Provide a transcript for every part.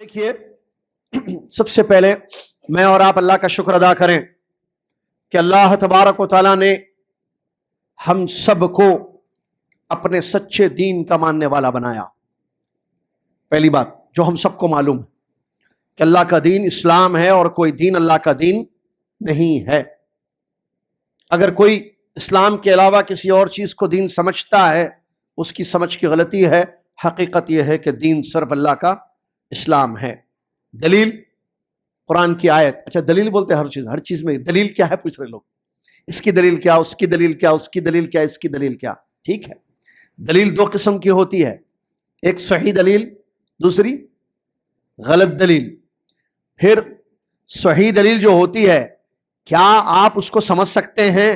دیکھیے، سب سے پہلے میں اور آپ اللہ کا شکر ادا کریں کہ اللہ تبارک و تعالیٰ نے ہم سب کو اپنے سچے دین کا ماننے والا بنایا۔ پہلی بات جو ہم سب کو معلوم ہے کہ اللہ کا دین اسلام ہے اور کوئی دین اللہ کا دین نہیں ہے۔ اگر کوئی اسلام کے علاوہ کسی اور چیز کو دین سمجھتا ہے، اس کی سمجھ کی غلطی ہے۔ حقیقت یہ ہے کہ دین صرف اللہ کا اسلام ہے۔ دلیل قرآن کی آیت۔ اچھا دلیل بولتے ہیں ہر چیز میں دلیل کیا ہے پوچھ رہے لوگ، اس کی دلیل کیا، اس کی دلیل کیا، اس کی دلیل کیا، اس کی دلیل کیا۔ ٹھیک ہے، دلیل دو قسم کی ہوتی ہے، ایک صحیح دلیل، دوسری غلط دلیل۔ پھر صحیح دلیل جو ہوتی ہے، کیا آپ اس کو سمجھ سکتے ہیں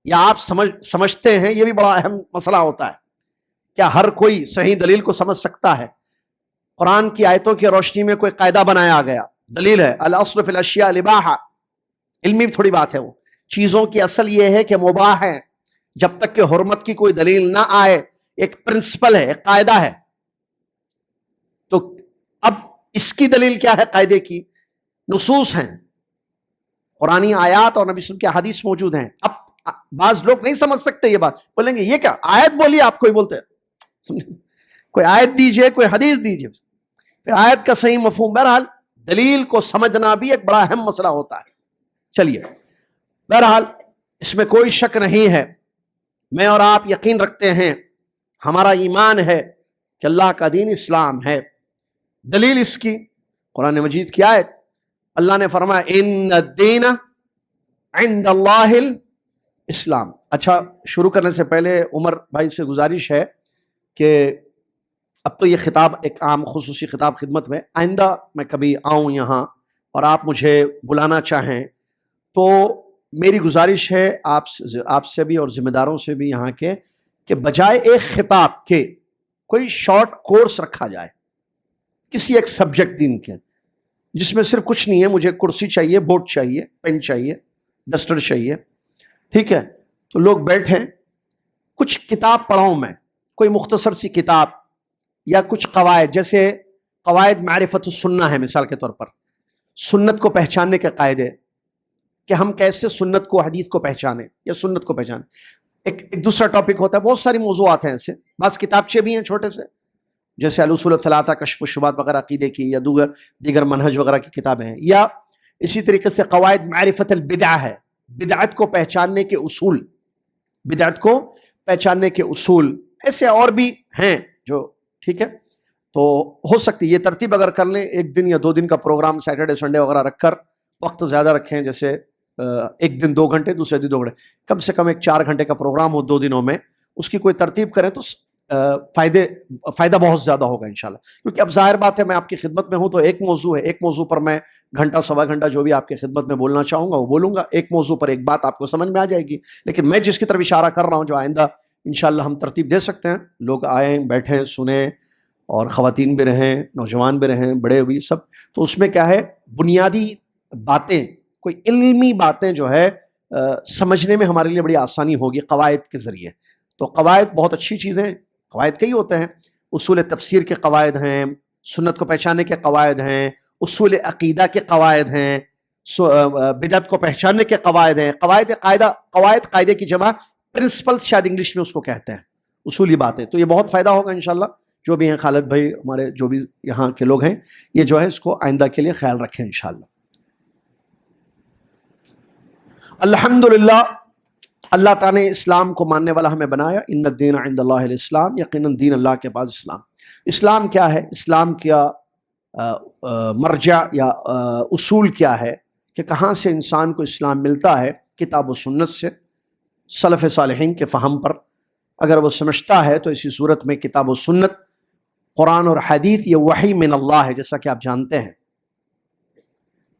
یا آپ سمجھتے ہیں، یہ بھی بڑا اہم مسئلہ ہوتا ہے۔ کیا ہر کوئی صحیح دلیل کو سمجھ سکتا ہے؟ قرآن کی آیتوں کی روشنی میں کوئی قاعدہ بنایا گیا، دلیل ہے الاصل فی الاشیاء الاباحہ، علمی تھوڑی بات ہے، وہ چیزوں کی اصل یہ ہے کہ مباح ہے جب تک کہ حرمت کی کوئی دلیل نہ آئے۔ ایک پرنسپل ہے، ایک قاعدہ ہے۔ تو اب اس کی دلیل کیا ہے؟ قاعدے کی نصوص ہیں، قرآنی آیات اور نبی صلی اللہ علیہ وسلم کی حدیث موجود ہیں۔ اب بعض لوگ نہیں سمجھ سکتے یہ بات، بولیں گے یہ کیا آیت بولی، آپ کوئی بولتے ہیں کوئی آیت دیجئے، کوئی حدیث دیجئے، پھر آیت کا صحیح مفہوم۔ بہرحال دلیل کو سمجھنا بھی ایک بڑا اہم مسئلہ ہوتا ہے۔ چلیے، بہرحال اس میں کوئی شک نہیں ہے، میں اور آپ یقین رکھتے ہیں، ہمارا ایمان ہے کہ اللہ کا دین اسلام ہے۔ دلیل اس کی قرآن مجید کی آیت، اللہ نے فرمایا ان الدین عند اللہ الاسلام۔ اچھا، شروع کرنے سے پہلے عمر بھائی سے گزارش ہے کہ اب تو یہ خطاب ایک عام خصوصی خطاب خدمت میں، آئندہ میں کبھی آؤں یہاں اور آپ مجھے بلانا چاہیں تو میری گزارش ہے آپ سے بھی اور ذمہ داروں سے بھی یہاں کے، کہ بجائے ایک خطاب کے کوئی شارٹ کورس رکھا جائے کسی ایک سبجیکٹ دین کے، جس میں صرف کچھ نہیں ہے، مجھے کرسی چاہیے، بورڈ چاہیے، پین چاہیے، ڈسٹر چاہیے، ٹھیک ہے، تو لوگ بیٹھیں، کچھ کتاب پڑھاؤں میں، کوئی مختصر سی کتاب یا کچھ قواعد، جیسے قواعد معرفت السنہ ہے مثال کے طور پر، سنت کو پہچاننے کے قاعدے، کہ ہم کیسے سنت کو، حدیث کو پہچانیں یا سنت کو پہچانیں۔ ایک دوسرا ٹاپک ہوتا ہے، بہت ساری موضوعات ہیں ایسے، بعض کتابچے بھی ہیں چھوٹے سے، جیسے الاصول الثلاثہ، کشف الشبہات وغیرہ عقیدے کی، یا دیگر منہج وغیرہ کی کتابیں ہیں، یا اسی طریقے سے قواعد معرفت البدع ہے، بدعت کو پہچاننے کے اصول، بدعت کو پہچاننے کے اصول، ایسے اور بھی ہیں جو، ٹھیک ہے، تو ہو سکتی یہ ترتیب اگر کر لیں، ایک دن یا 2 دن کا پروگرام سیٹرڈے سنڈے وغیرہ رکھ کر، وقت زیادہ رکھیں، جیسے ایک دن 2 گھنٹے، دوسرے دن 2 گھنٹے، کم سے کم ایک 4 گھنٹے کا پروگرام ہو 2 دنوں میں، اس کی کوئی ترتیب کریں تو فائدہ بہت زیادہ ہوگا انشاءاللہ۔ کیونکہ اب ظاہر بات ہے میں آپ کی خدمت میں ہوں تو ایک موضوع ہے، ایک موضوع پر میں گھنٹہ سوا گھنٹہ جو بھی آپ کی خدمت میں بولنا چاہوں گا وہ بولوں گا، ایک موضوع پر ایک بات آپ کو سمجھ میں آ جائے گی۔ لیکن میں جس کی طرف اشارہ کر رہا ہوں، جو آئندہ انشاءاللہ ہم ترتیب دے سکتے ہیں، لوگ آئیں، بیٹھیں، سنیں، اور خواتین بھی رہیں، نوجوان بھی رہیں، بڑے بھی سب، تو اس میں کیا ہے، بنیادی باتیں، کوئی علمی باتیں جو ہے سمجھنے میں ہمارے لیے بڑی آسانی ہوگی قواعد کے ذریعے۔ تو قواعد بہت اچھی چیزیں، قواعد کئی ہوتے ہیں، اصول تفسیر کے قواعد ہیں، سنت کو پہچاننے کے قواعد ہیں، اصول عقیدہ کے قواعد ہیں، بدعت کو پہچاننے کے قواعد ہیں، قواعد قاعدے کی جمع پرنسپلز شاید انگلش میں اس کو کہتے ہیں، اصولی باتیں۔ تو یہ بہت فائدہ ہوگا انشاءاللہ، جو بھی ہیں خالد بھائی، ہمارے جو بھی یہاں کے لوگ ہیں، یہ جو ہے اس کو آئندہ کے لیے خیال رکھیں انشاءاللہ۔ الحمدللہ، اللہ تعالیٰ نے اسلام کو ماننے والا ہمیں بنایا، ان الدین عند اللہ الاسلام، یقیناً دین اللہ کے پاس اسلام۔ اسلام کیا ہے؟ اسلام کیا مرجع یا اصول کیا ہے کہ کہاں سے انسان کو اسلام ملتا ہے؟ کتاب و سنت سے، سلف صالحین کے فہم پر اگر وہ سمجھتا ہے تو اسی صورت میں کتاب و سنت، قرآن اور حدیث، یہ وحی من اللہ ہے، جیسا کہ آپ جانتے ہیں،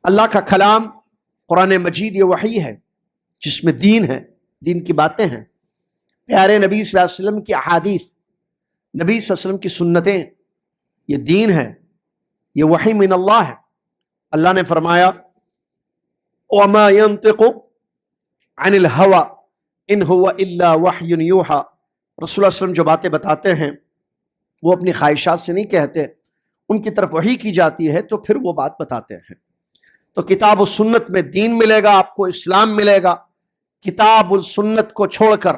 اللہ کا کلام قرآن مجید یہ وحی ہے جس میں دین ہے، دین کی باتیں ہیں، پیارے نبی صلی اللہ علیہ وسلم کی احادیث، نبی صلی اللہ علیہ وسلم کی سنتیں، یہ دین ہے، یہ وحی من اللہ ہے۔ اللہ نے فرمایا وَمَا يَنطِقُ عَنِ الْهَوَىٰ إِنْ هُوَ إِلَّا وَحْيٌ يُوحَىٰ۔ رسول اللہ علیہ وسلم جو باتیں بتاتے ہیں وہ اپنی خواہشات سے نہیں کہتے، ان کی طرف وحی کی جاتی ہے تو پھر وہ بات بتاتے ہیں. تو کتاب و سنت میں دین ملے گا آپ کو، اسلام ملے گا. کتاب و سنت کو چھوڑ کر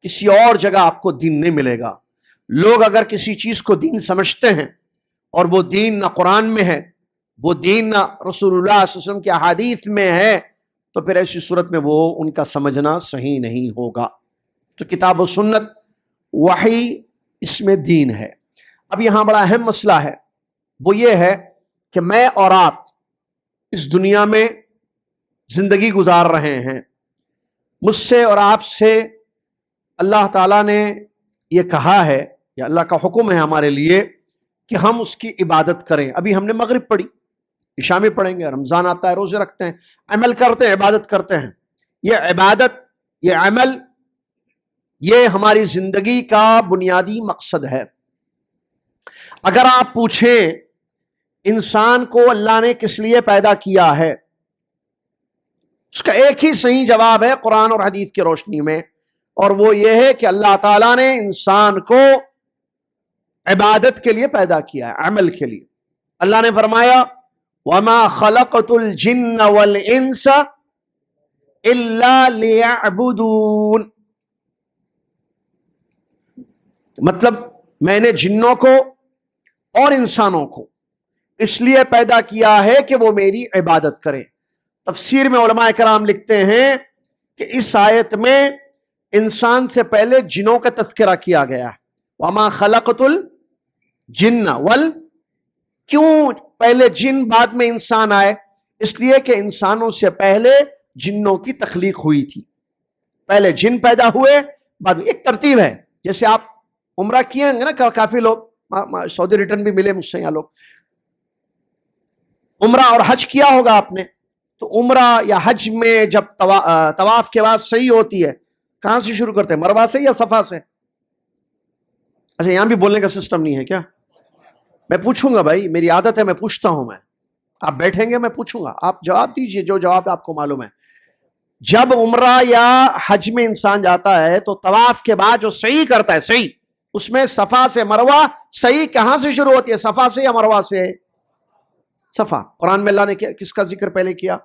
کسی اور جگہ آپ کو دین نہیں ملے گا. لوگ اگر کسی چیز کو دین سمجھتے ہیں اور وہ دین نہ قرآن میں ہے، وہ دین نہ رسول اللہ صلی اللہ علیہ وسلم کی احادیث میں ہے، تو پھر ایسی صورت میں وہ ان کا سمجھنا صحیح نہیں ہوگا. تو کتاب و سنت، وحی، اس میں دین ہے. اب یہاں بڑا اہم مسئلہ ہے، وہ یہ ہے کہ میں اور آپ اس دنیا میں زندگی گزار رہے ہیں. مجھ سے اور آپ سے اللہ تعالیٰ نے یہ کہا ہے، یا اللہ کا حکم ہے ہمارے لیے کہ ہم اس کی عبادت کریں. ابھی ہم نے مغرب پڑھی، عشاء میں پڑھیں گے، رمضان آتا ہے، روزے رکھتے ہیں، عمل کرتے ہیں، عبادت کرتے ہیں. یہ عبادت، یہ عمل، یہ ہماری زندگی کا بنیادی مقصد ہے. اگر آپ پوچھیں انسان کو اللہ نے کس لیے پیدا کیا ہے، اس کا ایک ہی صحیح جواب ہے قرآن اور حدیث کی روشنی میں، اور وہ یہ ہے کہ اللہ تعالیٰ نے انسان کو عبادت کے لیے پیدا کیا ہے، عمل کے لیے. اللہ نے فرمایا وَمَا خَلَقْتُ الْجِنَّ وَالْإِنسَ إِلَّا لِيَعْبُدُونَ. مطلب میں نے جنوں کو اور انسانوں کو اس لیے پیدا کیا ہے کہ وہ میری عبادت کریں. تفسیر میں علماء کرام لکھتے ہیں کہ اس آیت میں انسان سے پہلے جنوں کا تذکرہ کیا گیا ہے. وَمَا خَلَقْتُ الْجِنَّ کیوں پہلے جن بعد میں انسان آئے؟ اس لیے کہ انسانوں سے پہلے جنوں کی تخلیق ہوئی تھی. پہلے جن پیدا ہوئے، بعد میں ایک ترتیب ہے. جیسے آپ عمرہ کیے ہیں نا، کافی لوگ سعودی ریٹرن بھی ملے مجھ سے یہاں لوگ، عمرہ اور حج کیا ہوگا آپ نے. تو عمرہ یا حج میں جب طواف کے بعد صحیح ہوتی ہے، کہاں سے شروع کرتے ہیں؟ مروہ سے یا صفا سے؟ اچھا، یہاں بھی بولنے کا سسٹم نہیں ہے کیا؟ میں پوچھوں گا بھائی، میری عادت ہے، میں پوچھتا ہوں. میں آپ بیٹھیں گے، میں پوچھوں گا، آپ جواب دیجئے جو جواب آپ کو معلوم ہے. جب عمرہ یا حج میں انسان جاتا ہے تو طواف کے بعد جو صحیح کرتا ہے، صحیح، اس میں صفا سے مروہ، صحیح کہاں سے شروع ہوتی ہے؟ صفا سے یا مروہ سے؟ صفا. قرآن میں اللہ نے کس کا ذکر پہلے کیا؟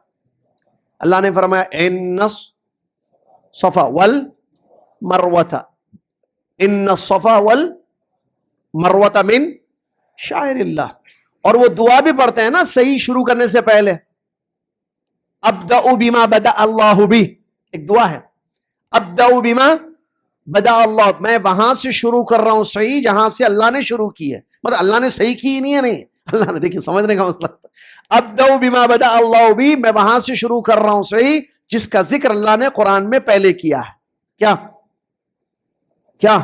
اللہ نے فرمایا ان الصفا والمروۃ، ان الصفا والمروۃ من شعائر اللہ. اور وہ دعا بھی پڑھتے ہیں نا صحیح شروع کرنے سے پہلے، ابدأ بما بدأ اللہ بہ، ایک دعا ہے، ابدأ بما بدأ اللہ، میں وہاں سے شروع کر رہا ہوں صحیح جہاں سے اللہ نے شروع کی ہے. مطلب اللہ نے صحیح کی نہیں ہے، نہیں، اللہ نے، دیکھیں سمجھنے کا مسئلہ، ابدأ بما بدأ اللہ بہ، میں وہاں سے شروع کر رہا ہوں صحیح جس کا ذکر اللہ نے قرآن میں پہلے کیا ہے. کیا کیا؟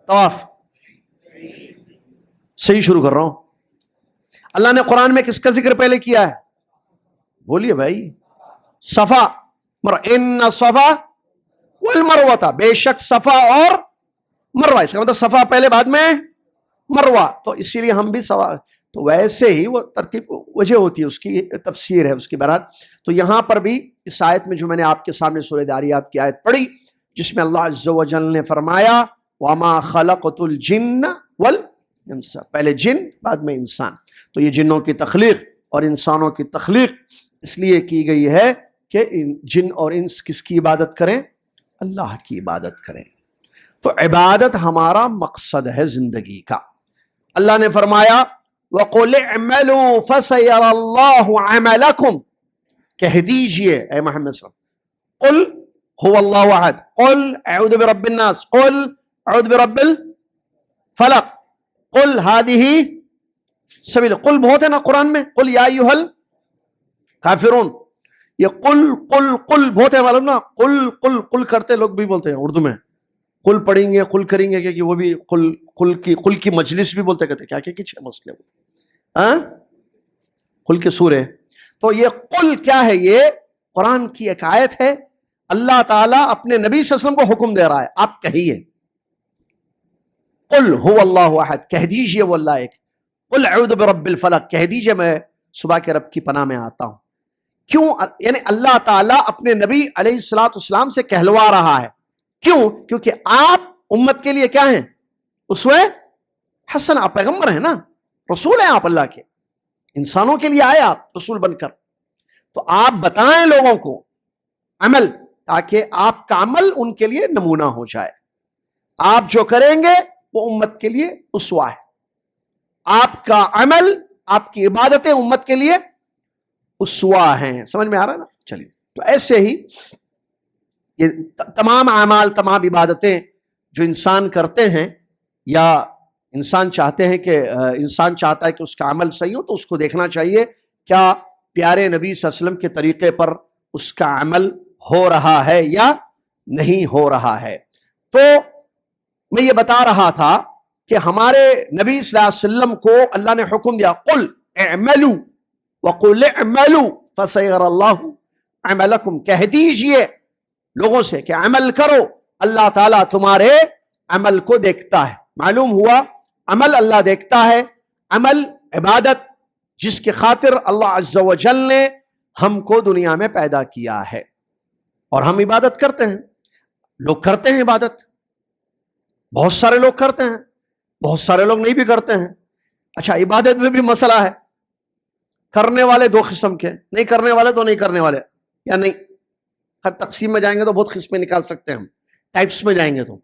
طواف. صحیح شروع کر رہا ہوں. اللہ نے قرآن میں کس کا ذکر پہلے کیا ہے؟ بولیے بھائی. صفا، ان الصفا والمروۃ، بے شک صفا اور مروہ. اس کا مطلب صفا پہلے بعد میں مروہ. تو اسی لیے ہم بھی تو ویسے ہی وہ ترتیب وجہ ہوتی ہے، اس کی تفسیر ہے اس کی برات. تو یہاں پر بھی اس آیت میں جو میں نے آپ کے سامنے سورہ داریات کی آیت پڑھی، جس میں اللہ عز و جل نے فرمایا وَمَا خَلَقْتُ الْجِنَّ وَالْإِنسَ، پہلے جن بعد میں انسان. تو یہ جنوں کی تخلیق اور انسانوں کی تخلیق اس لیے کی گئی ہے کہ جن اور انس کس کی عبادت کریں؟ اللہ کی عبادت کریں. تو عبادت ہمارا مقصد ہے زندگی کا. اللہ نے فرمایا وَقُلِ اعْمَلُوا فَسَيَرَى اللَّهُ عَمَلَكُمْ، کہہ دیجئے اے محمد صلی اللہ علیہ وسلم، قل هو اللہ احد، قل اعوذ برب الناس، قل اعوذ برب الفلق، قل هذه سبیل. قل بہت ہے نا قرآن میں، قل یا ایھا الکافرون، یہ قل قل قل بہت ہے معلوم نا. قل قل قل کرتے لوگ بھی بولتے ہیں اردو میں، قل پڑھیں گے، قل کریں گے، کہ وہ بھی قل کی مجلس بھی بولتے کہتے کیا کچھ مسئلے قل کے سورے. تو یہ قل کیا ہے؟ یہ قرآن کی ایک آیت ہے. اللہ تعالیٰ اپنے نبی صلی اللہ علیہ وسلم کو حکم دے رہا ہے، آپ کہیے قل هو اللہ احد، کہہ دیجئے وہ اللہ ایک. قل اعوذ برب الفلق، کہہ دیجئے میں صبح کے رب کی پناہ میں آتا ہوں. کیوں؟ یعنی اللہ تعالیٰ اپنے نبی علیہ الصلوۃ والسلام سے کہلوا رہا ہے. کیوں؟ کیونکہ آپ امت کے لیے کیا ہیں؟ اسوہ حسن، آپ پیغمبر ہیں نا. رسول ہیں آپ اللہ کے, انسانوں کے لیے آئے آپ رسول بن کر. تو آپ بتائیں لوگوں کو عمل, تاکہ آپ کا عمل ان کے لیے نمونہ ہو جائے. آپ جو کریں گے وہ امت کے لیے اسوہ ہے. آپ کا عمل, آپ کی عبادتیں امت کے لیے اسوہ ہیں. سمجھ میں آ رہا ہے نا؟ چلیے, تو ایسے ہی یہ تمام اعمال, تمام عبادتیں جو انسان کرتے ہیں, یا انسان چاہتے ہیں کہ انسان چاہتا ہے کہ اس کا عمل صحیح ہو, تو اس کو دیکھنا چاہیے کیا پیارے نبی صلی اللہ علیہ وسلم کے طریقے پر اس کا عمل ہو رہا ہے یا نہیں ہو رہا ہے. تو میں یہ بتا رہا تھا کہ ہمارے نبی صلی اللہ علیہ وسلم کو اللہ نے حکم دیا, قل اعملوا وقل اعملوا فسيرى الله عملكم, کہہ دیجئے لوگوں سے کہ عمل کرو, اللہ تعالیٰ تمہارے عمل کو دیکھتا ہے. معلوم ہوا عمل اللہ دیکھتا ہے. عمل عبادت جس کی خاطر اللہ عز و جل نے ہم کو دنیا میں پیدا کیا ہے, اور ہم عبادت کرتے ہیں. لوگ کرتے ہیں عبادت, بہت سارے لوگ کرتے ہیں, بہت سارے لوگ نہیں بھی کرتے ہیں. اچھا, عبادت میں بھی مسئلہ ہے. کرنے والے دو قسم کے, نہیں کرنے والے تو نہیں کرنے والے, یا نہیں, ہر تقسیم میں جائیں گے تو بہت قسمیں نکال سکتے ہیں ہم, ٹائپس میں جائیں گے تو.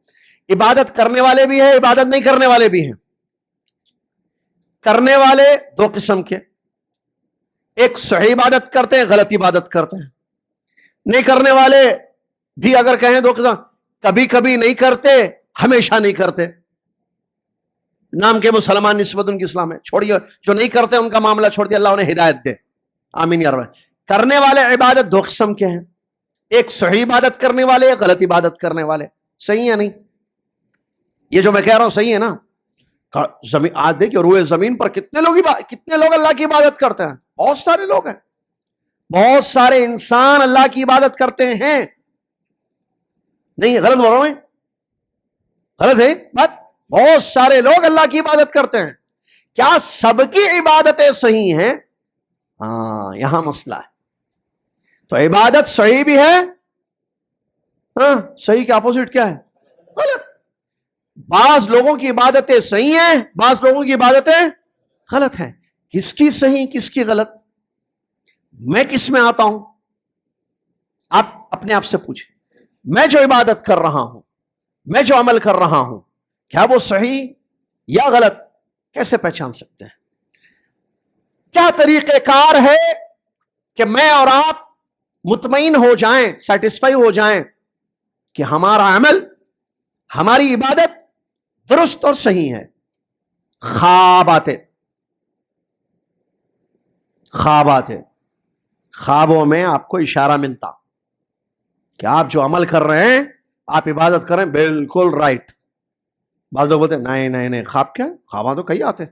عبادت کرنے والے بھی ہیں, عبادت نہیں کرنے والے بھی ہیں. کرنے والے دو قسم کے, ایک صحیح عبادت کرتے ہیں, غلط عبادت کرتے ہیں. نہیں کرنے والے بھی اگر کہیں دو قسم, کبھی کبھی نہیں کرتے, ہمیشہ نہیں کرتے. نام کے مسلمان نسبت ان کی اسلام ہے, چھوڑیے جو نہیں کرتے ان کا معاملہ چھوڑ دیا, اللہ انہیں ہدایت دے, آمین یا رب. کرنے والے عبادت دو قسم کے ہیں, ایک صحیح عبادت کرنے والے, ایک غلط عبادت کرنے والے. صحیح ہے نہیں؟ یہ جو میں کہہ رہا ہوں صحیح ہے نا؟ زمین آج دیکھیے روئے زمین پر کتنے لوگ اللہ کی عبادت کرتے ہیں. بہت سارے لوگ ہیں, بہت سارے انسان اللہ کی عبادت کرتے ہیں. نہیں غلط بول رہا ہوں, غلط ہے بات. بہت سارے لوگ اللہ کی عبادت کرتے ہیں. کیا سب کی عبادتیں صحیح ہیں؟ ہاں, یہاں مسئلہ ہے. تو عبادت صحیح بھی ہے, ہاں, صحیح کے اپوزٹ کیا ہے؟ غلط. بعض لوگوں کی عبادتیں صحیح ہیں, بعض لوگوں کی عبادتیں غلط ہیں. کس کی صحیح کس کی غلط, میں کس میں آتا ہوں؟ آپ اپنے آپ سے پوچھیں. میں جو عبادت کر رہا ہوں, میں جو عمل کر رہا ہوں, کیا وہ صحیح یا غلط؟ کیسے پہچان سکتے ہیں؟ کیا طریقہ کار ہے کہ میں اور آپ مطمئن ہو جائیں, سیٹسفائی ہو جائیں کہ ہمارا عمل, ہماری عبادت درست اور صحیح ہے؟ خواب آتے, خواب آتے, خوابوں میں آپ کو اشارہ ملتا کہ آپ جو عمل کر رہے ہیں, آپ عبادت کر رہے ہیں, بالکل رائٹ. بعض لوگ بولتے ہیں نہیں, خواب کیا ہے؟ خواب تو کئی آتے,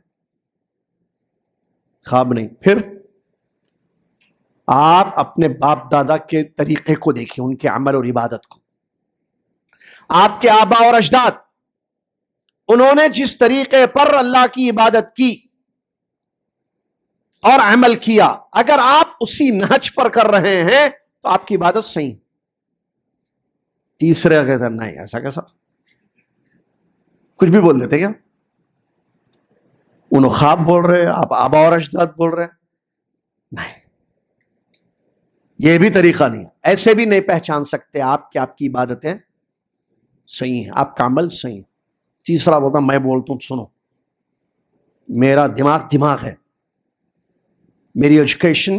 خواب نہیں. پھر آپ اپنے باپ دادا کے طریقے کو دیکھیں, ان کے عمل اور عبادت کو. آپ کے آبا اور اجداد, انہوں نے جس طریقے پر اللہ کی عبادت کی اور عمل کیا, اگر آپ اسی نہج پر کر رہے ہیں تو آپ کی عبادت صحیح. تیسرے کہتے ہیں نہیں, ایسا کیسا, کچھ بھی بول دیتے کیا؟ انہوں خواب بول رہے, آپ آبا اور اجداد بول رہے. نہیں, یہ بھی طریقہ نہیں. ایسے بھی نہیں پہچان سکتے آپ کہ آپ کی عبادتیں صحیح ہیں, آپ کا عمل صحیح ہے. تیسرا بولتا میں بولتا ہوں سنو, میرا دماغ ہے, میری ایجوکیشن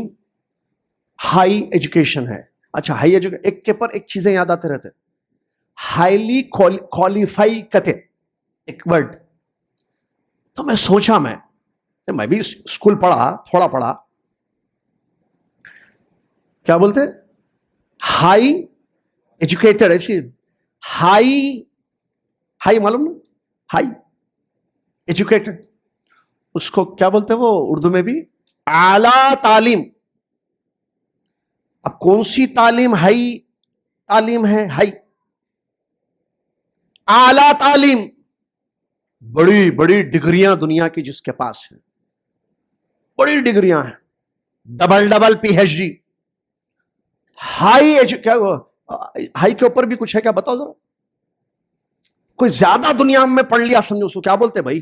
ہائی ایجوکیشن ہے. اچھا, ہائی ایجوکیشن, ایک کے پر ایک چیزیں یاد آتے رہتے, ہائیلی کوالیفائی کہتے ایک ورڈ. تو میں سوچا, میں بھی اسکول پڑھا, تھوڑا پڑھا, کیا بولتے ہائی ایجوکیٹڈ, ایسی ہائی معلوم نا, ہائی ایجوکیٹڈ, اس کو کیا بولتے وہ اردو میں بھی اعلی تعلیم. اب کون سی تعلیم ہائی تعلیم ہے؟ ہائی اعلی تعلیم, بڑی بڑی ڈگریاں دنیا کی جس کے پاس ہیں, بڑی ڈگریاں ہیں, ڈبل پی ایچ ڈی. ہائی کے اوپر بھی کچھ ہے کیا بتاؤ ذرا؟ کوئی زیادہ دنیا میں پڑھ لیا سمجھو, اس کو کیا بولتے بھائی؟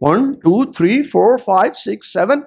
1 2 3 4 5 6 7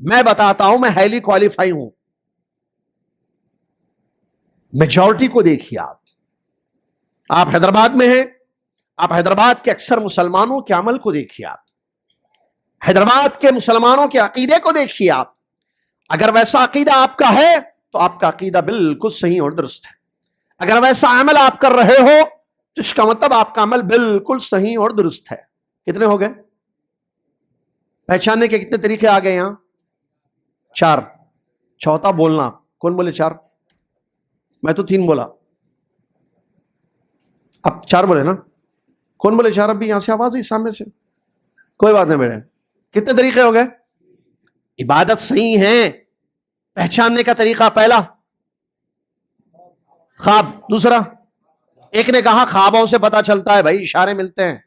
میں بتاتا ہوں، میں ہائیلی کوالیفائی ہوں. میجورٹی کو دیکھیے. آپ حیدرآباد میں ہیں، آپ حیدرآباد کے اکثر مسلمانوں کے عمل کو دیکھیے. آپ حیدرآباد کے مسلمانوں کے عقیدے کو دیکھیے. آپ اگر ویسا عقیدہ آپ کا ہے تو آپ کا عقیدہ بالکل صحیح اور درست ہے. اگر ویسا عمل آپ کر رہے ہو تو اس کا مطلب آپ کا عمل بالکل صحیح اور درست ہے. کتنے ہو گئے؟ پہچاننے کے کتنے طریقے آ گئے یہاں؟ 4. چوتھا بولنا. کون بولے 4؟ میں تو 3 بولا. اب 4 بولے نا؟ کون بولے 4؟ ابھی یہاں سے آواز ہی سامنے سے. کوئی بات نہیں بیٹے. کتنے طریقے ہو گئے؟ عبادت صحیح ہے پہچاننے کا طریقہ پہلا خواب. دوسرا، ایک نے کہا خوابوں سے پتا چلتا ہے بھائی، اشارے ملتے ہیں.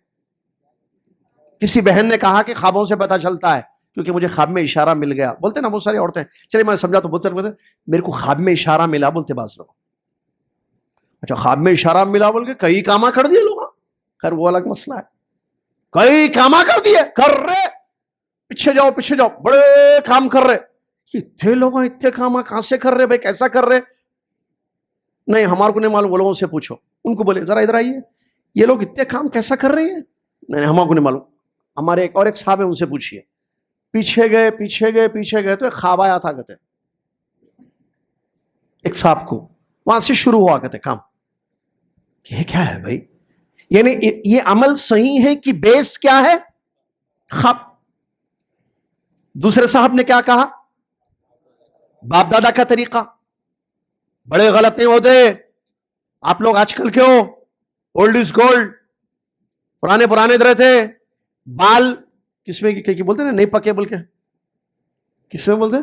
کسی بہن نے کہا کہ خوابوں سے پتا چلتا ہے کیونکہ مجھے خواب میں اشارہ مل گیا. بولتے نا بہت ساری عورتیں، چلیے میں سمجھا تو بولتے میرے کو خواب میں اشارہ ملا. بولتے بعض لوگ اچھا خواب میں اشارہ ملا بول کے کئی کاما کر دیے لوگ. خیر وہ الگ مسئلہ ہے. کئی کاما کر دیے، کر رہے پیچھے جاؤ پیچھے جاؤ، بڑے کام کر رہے. اتنے لوگ اتنے کام کہاں سے کر رہے بھائی، کیسا کر رہے؟ نہیں ہمارے کو نہیں معلوم. وہ لوگوں سے پوچھو، ان کو بولے ذرا ادھر آئیے، یہ لوگ اتنے کام کیسا کر رہے ہیں؟ نہیں ہمارے کو نہیں معلوم. ہمارے ایک صاحب ہے، ان سے پوچھئے. پیچھے گئے تو ایک خواب آیا تھا کہتے ایک صاحب کو، وہاں سے شروع ہوا کہتے کام. یہ کیا ہے بھائی؟ یعنی یہ عمل صحیح ہے کہ بیس کیا ہے؟ خواب. دوسرے صاحب نے کیا کہا؟ باپ دادا کا طریقہ. بڑے غلط نہیں ہوتے آپ لوگ آج کل کے ہو، اولڈ از گولڈ. پرانے درے تھے. بال کس میں بولتے نا نہیں پکے بول کے، کس میں بولتے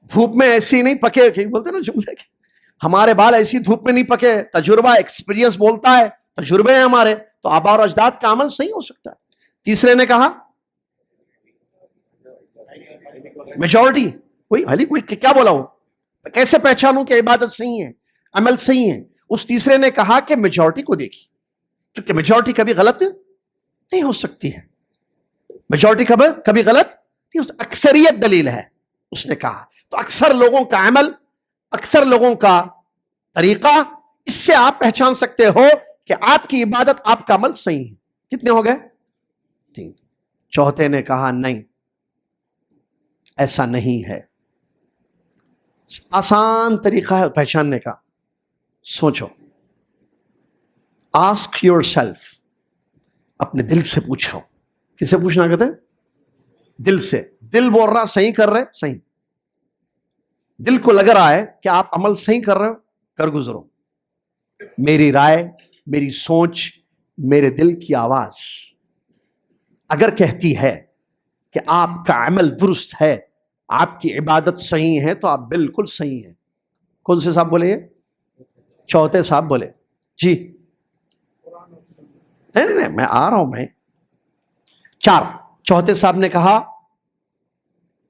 دھوپ میں ایسی نہیں پکے بولتے نا جملے کے. ہمارے بال ایسی دھوپ میں نہیں پکے. تجربہ ایکسپیرینس بولتا ہے، تجربے ہیں ہمارے. تو آبا اور اجداد کا عمل صحیح ہو سکتا ہے. تیسرے نے کہا میجورٹی. کوئی کیا بولا ہوں، کیسے پہچانوں کہ عبادت صحیح ہے، عمل صحیح ہے؟ اس تیسرے نے کہا کہ میجورٹی کو دیکھی، کیونکہ میجورٹی کبھی غلط نہیں ہو سکتی ہے. میجورٹی کبھی غلط نہیں ہو سکتی. اکثریت دلیل ہے اس نے کہا. تو اکثر لوگوں کا عمل، اکثر لوگوں کا طریقہ، اس سے آپ پہچان سکتے ہو کہ آپ کی عبادت، آپ کا عمل صحیح ہے. کتنے ہو گئے؟ 3. چوتھے نے کہا نہیں ایسا نہیں ہے. آسان طریقہ ہے پہچاننے کا. سوچو، آسک یور سیلف، اپنے دل سے پوچھو. کسے پوچھنا کہتے ہیں؟ دل سے. دل بول رہا صحیح کر رہے، صحیح. دل کو لگ رہا ہے کہ آپ عمل صحیح کر رہے ہو، کر گزرو. میری رائے، میری سوچ، میرے دل کی آواز اگر کہتی ہے کہ آپ کا عمل درست ہے، آپ کی عبادت صحیح ہے، تو آپ بالکل صحیح ہیں. کون سے صاحب بولے؟ یہ چوتھے صاحب بولے. جی نہیں میں آ رہا ہوں. میں 4. چوتھے صاحب نے کہا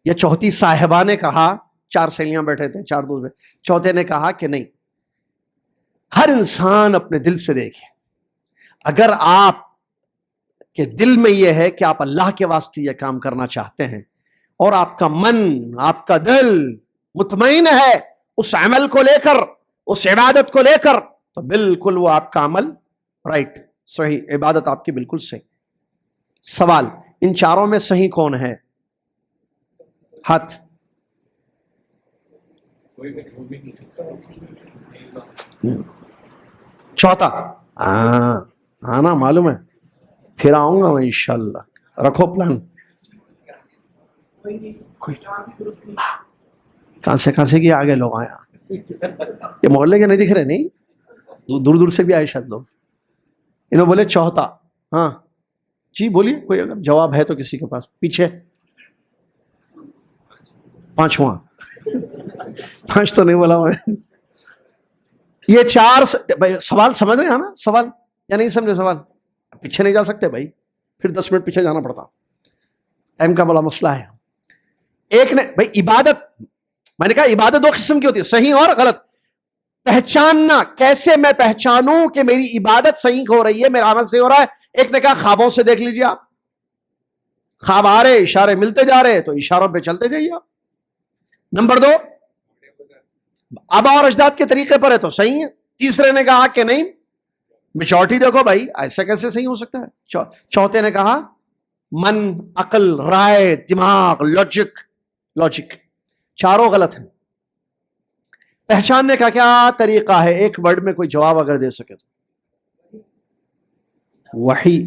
یا چوتھی صاحبہ نے کہا، 4 سہیلیاں بیٹھے تھے، 4 دوست بیٹھے. چوتھے نے کہا کہ نہیں، ہر انسان اپنے دل سے دیکھے. اگر آپ کے دل میں یہ ہے کہ آپ اللہ کے واسطے یہ کام کرنا چاہتے ہیں اور آپ کا من، آپ کا دل مطمئن ہے اس عمل کو لے کر، اس عبادت کو لے کر، تو بالکل وہ آپ کا عمل رائٹ، صحیح، عبادت آپ کی بالکل صحیح. سوال، ان 4 میں صحیح کون ہے؟ ہاتھ. چوتھا آنا معلوم ہے، پھر آؤں گا میں انشاءاللہ. رکھو پلان. کہاں سے کیا آگے لوگ آیا؟ یہ محلے کے نہیں دکھ رہے؟ نہیں، دور دور سے بھی آئے شاید لوگ. انہوں بولے چوتھا. ہاں جی بولیے، کوئی اگر جواب ہے تو کسی کے پاس. پیچھے 5واں. 5 تو نہیں بولا میں. یہ 4 سوال سمجھ رہے ہیں نا؟ سوال یا نہیں سمجھے؟ سوال پیچھے نہیں جا سکتے بھائی، پھر 10 منٹ پیچھے جانا پڑتا. ٹائم کا بڑا مسئلہ ہے. ایک نے بھائی عبادت، میں نے کہا عبادت 2 قسم کی ہوتی ہے، صحیح اور غلط. پہچاننا، کیسے میں پہچانوں کہ میری عبادت صحیح ہو رہی ہے، میرا عمل صحیح ہو رہا ہے؟ ایک نے کہا خوابوں سے دیکھ لیجیے. آپ خواب آ رہے، اشارے ملتے جا رہے، تو اشاروں پہ چلتے جائیے. آپ نمبر 2 آبا اور اجداد کے طریقے پر ہے تو صحیح ہے. تیسرے نے کہا کہ نہیں میچورٹی دیکھو بھائی ایسا کیسے صحیح ہو سکتا ہے. چوتھے نے کہا من، عقل، رائے، دماغ، لاجک چاروں غلط ہیں. پہچاننے کا کیا طریقہ ہے؟ ایک ورڈ میں کوئی جواب اگر دے سکے تو وحی.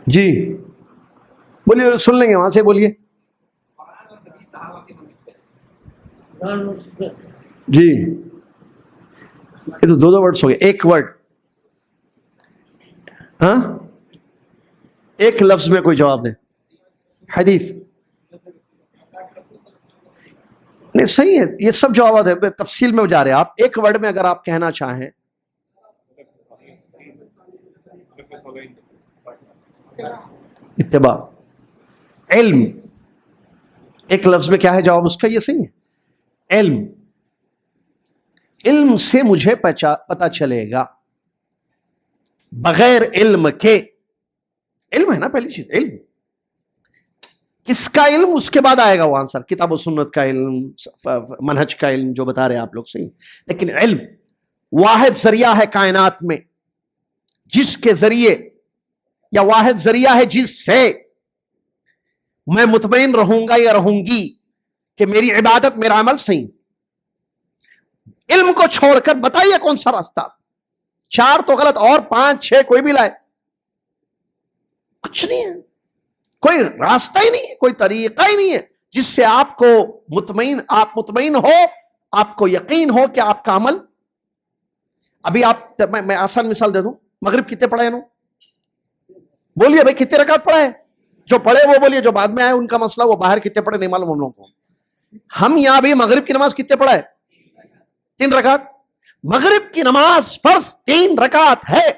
جی بولیے، سن لیں گے وہاں سے، بولیے. جی یہ تو 2 ورڈز ہو گئے. ایک ورڈ، ہاں ایک لفظ میں کوئی جواب دیں. حدیث نہیں صحیح ہے، یہ سب جوابات ہے، تفصیل میں جا رہے ہیں آپ. ایک ورڈ میں اگر آپ کہنا چاہیں اتباع. علم ایک لفظ میں کیا ہے جواب اس کا؟ یہ صحیح ہے. علم سے مجھے پتا چلے گا. بغیر علم کے، علم ہے نا پہلی چیز، علم کس کا علم، اس کے بعد آئے گا وہ آنسر. کتاب و سنت کا علم، منہج کا علم جو بتا رہے آپ لوگ صحیح. لیکن علم واحد ذریعہ ہے کائنات میں جس کے ذریعے، یا واحد ذریعہ ہے جس سے میں مطمئن رہوں گا یا رہوں گی کہ میری عبادت، میرا عمل صحیح. علم کو چھوڑ کر بتائیے کون سا راستہ؟ 4 تو غلط، اور 5 6 کوئی بھی لائے، کچھ نہیں ہے. کوئی راستہ ہی نہیں ہے، کوئی طریقہ ہی نہیں ہے جس سے آپ کو مطمئن ہو، آپ کو یقین ہو کہ آپ کا عمل. ابھی آپ، میں آسان مثال دے دوں. مغرب کتنے پڑھے ہیں؟ بولیے بھائی کتنے رکعت پڑھے؟ جو پڑھے وہ بولیے، جو بعد میں آئے ان کا مسئلہ، وہ باہر کتنے پڑھے نہیں معلوم ہم لوگوں کو. ہم یہاں بھی مغرب کی نماز کتنے پڑھا ہے؟ 3 رکعت. مغرب کی نماز فرض 3 رکعت ہے.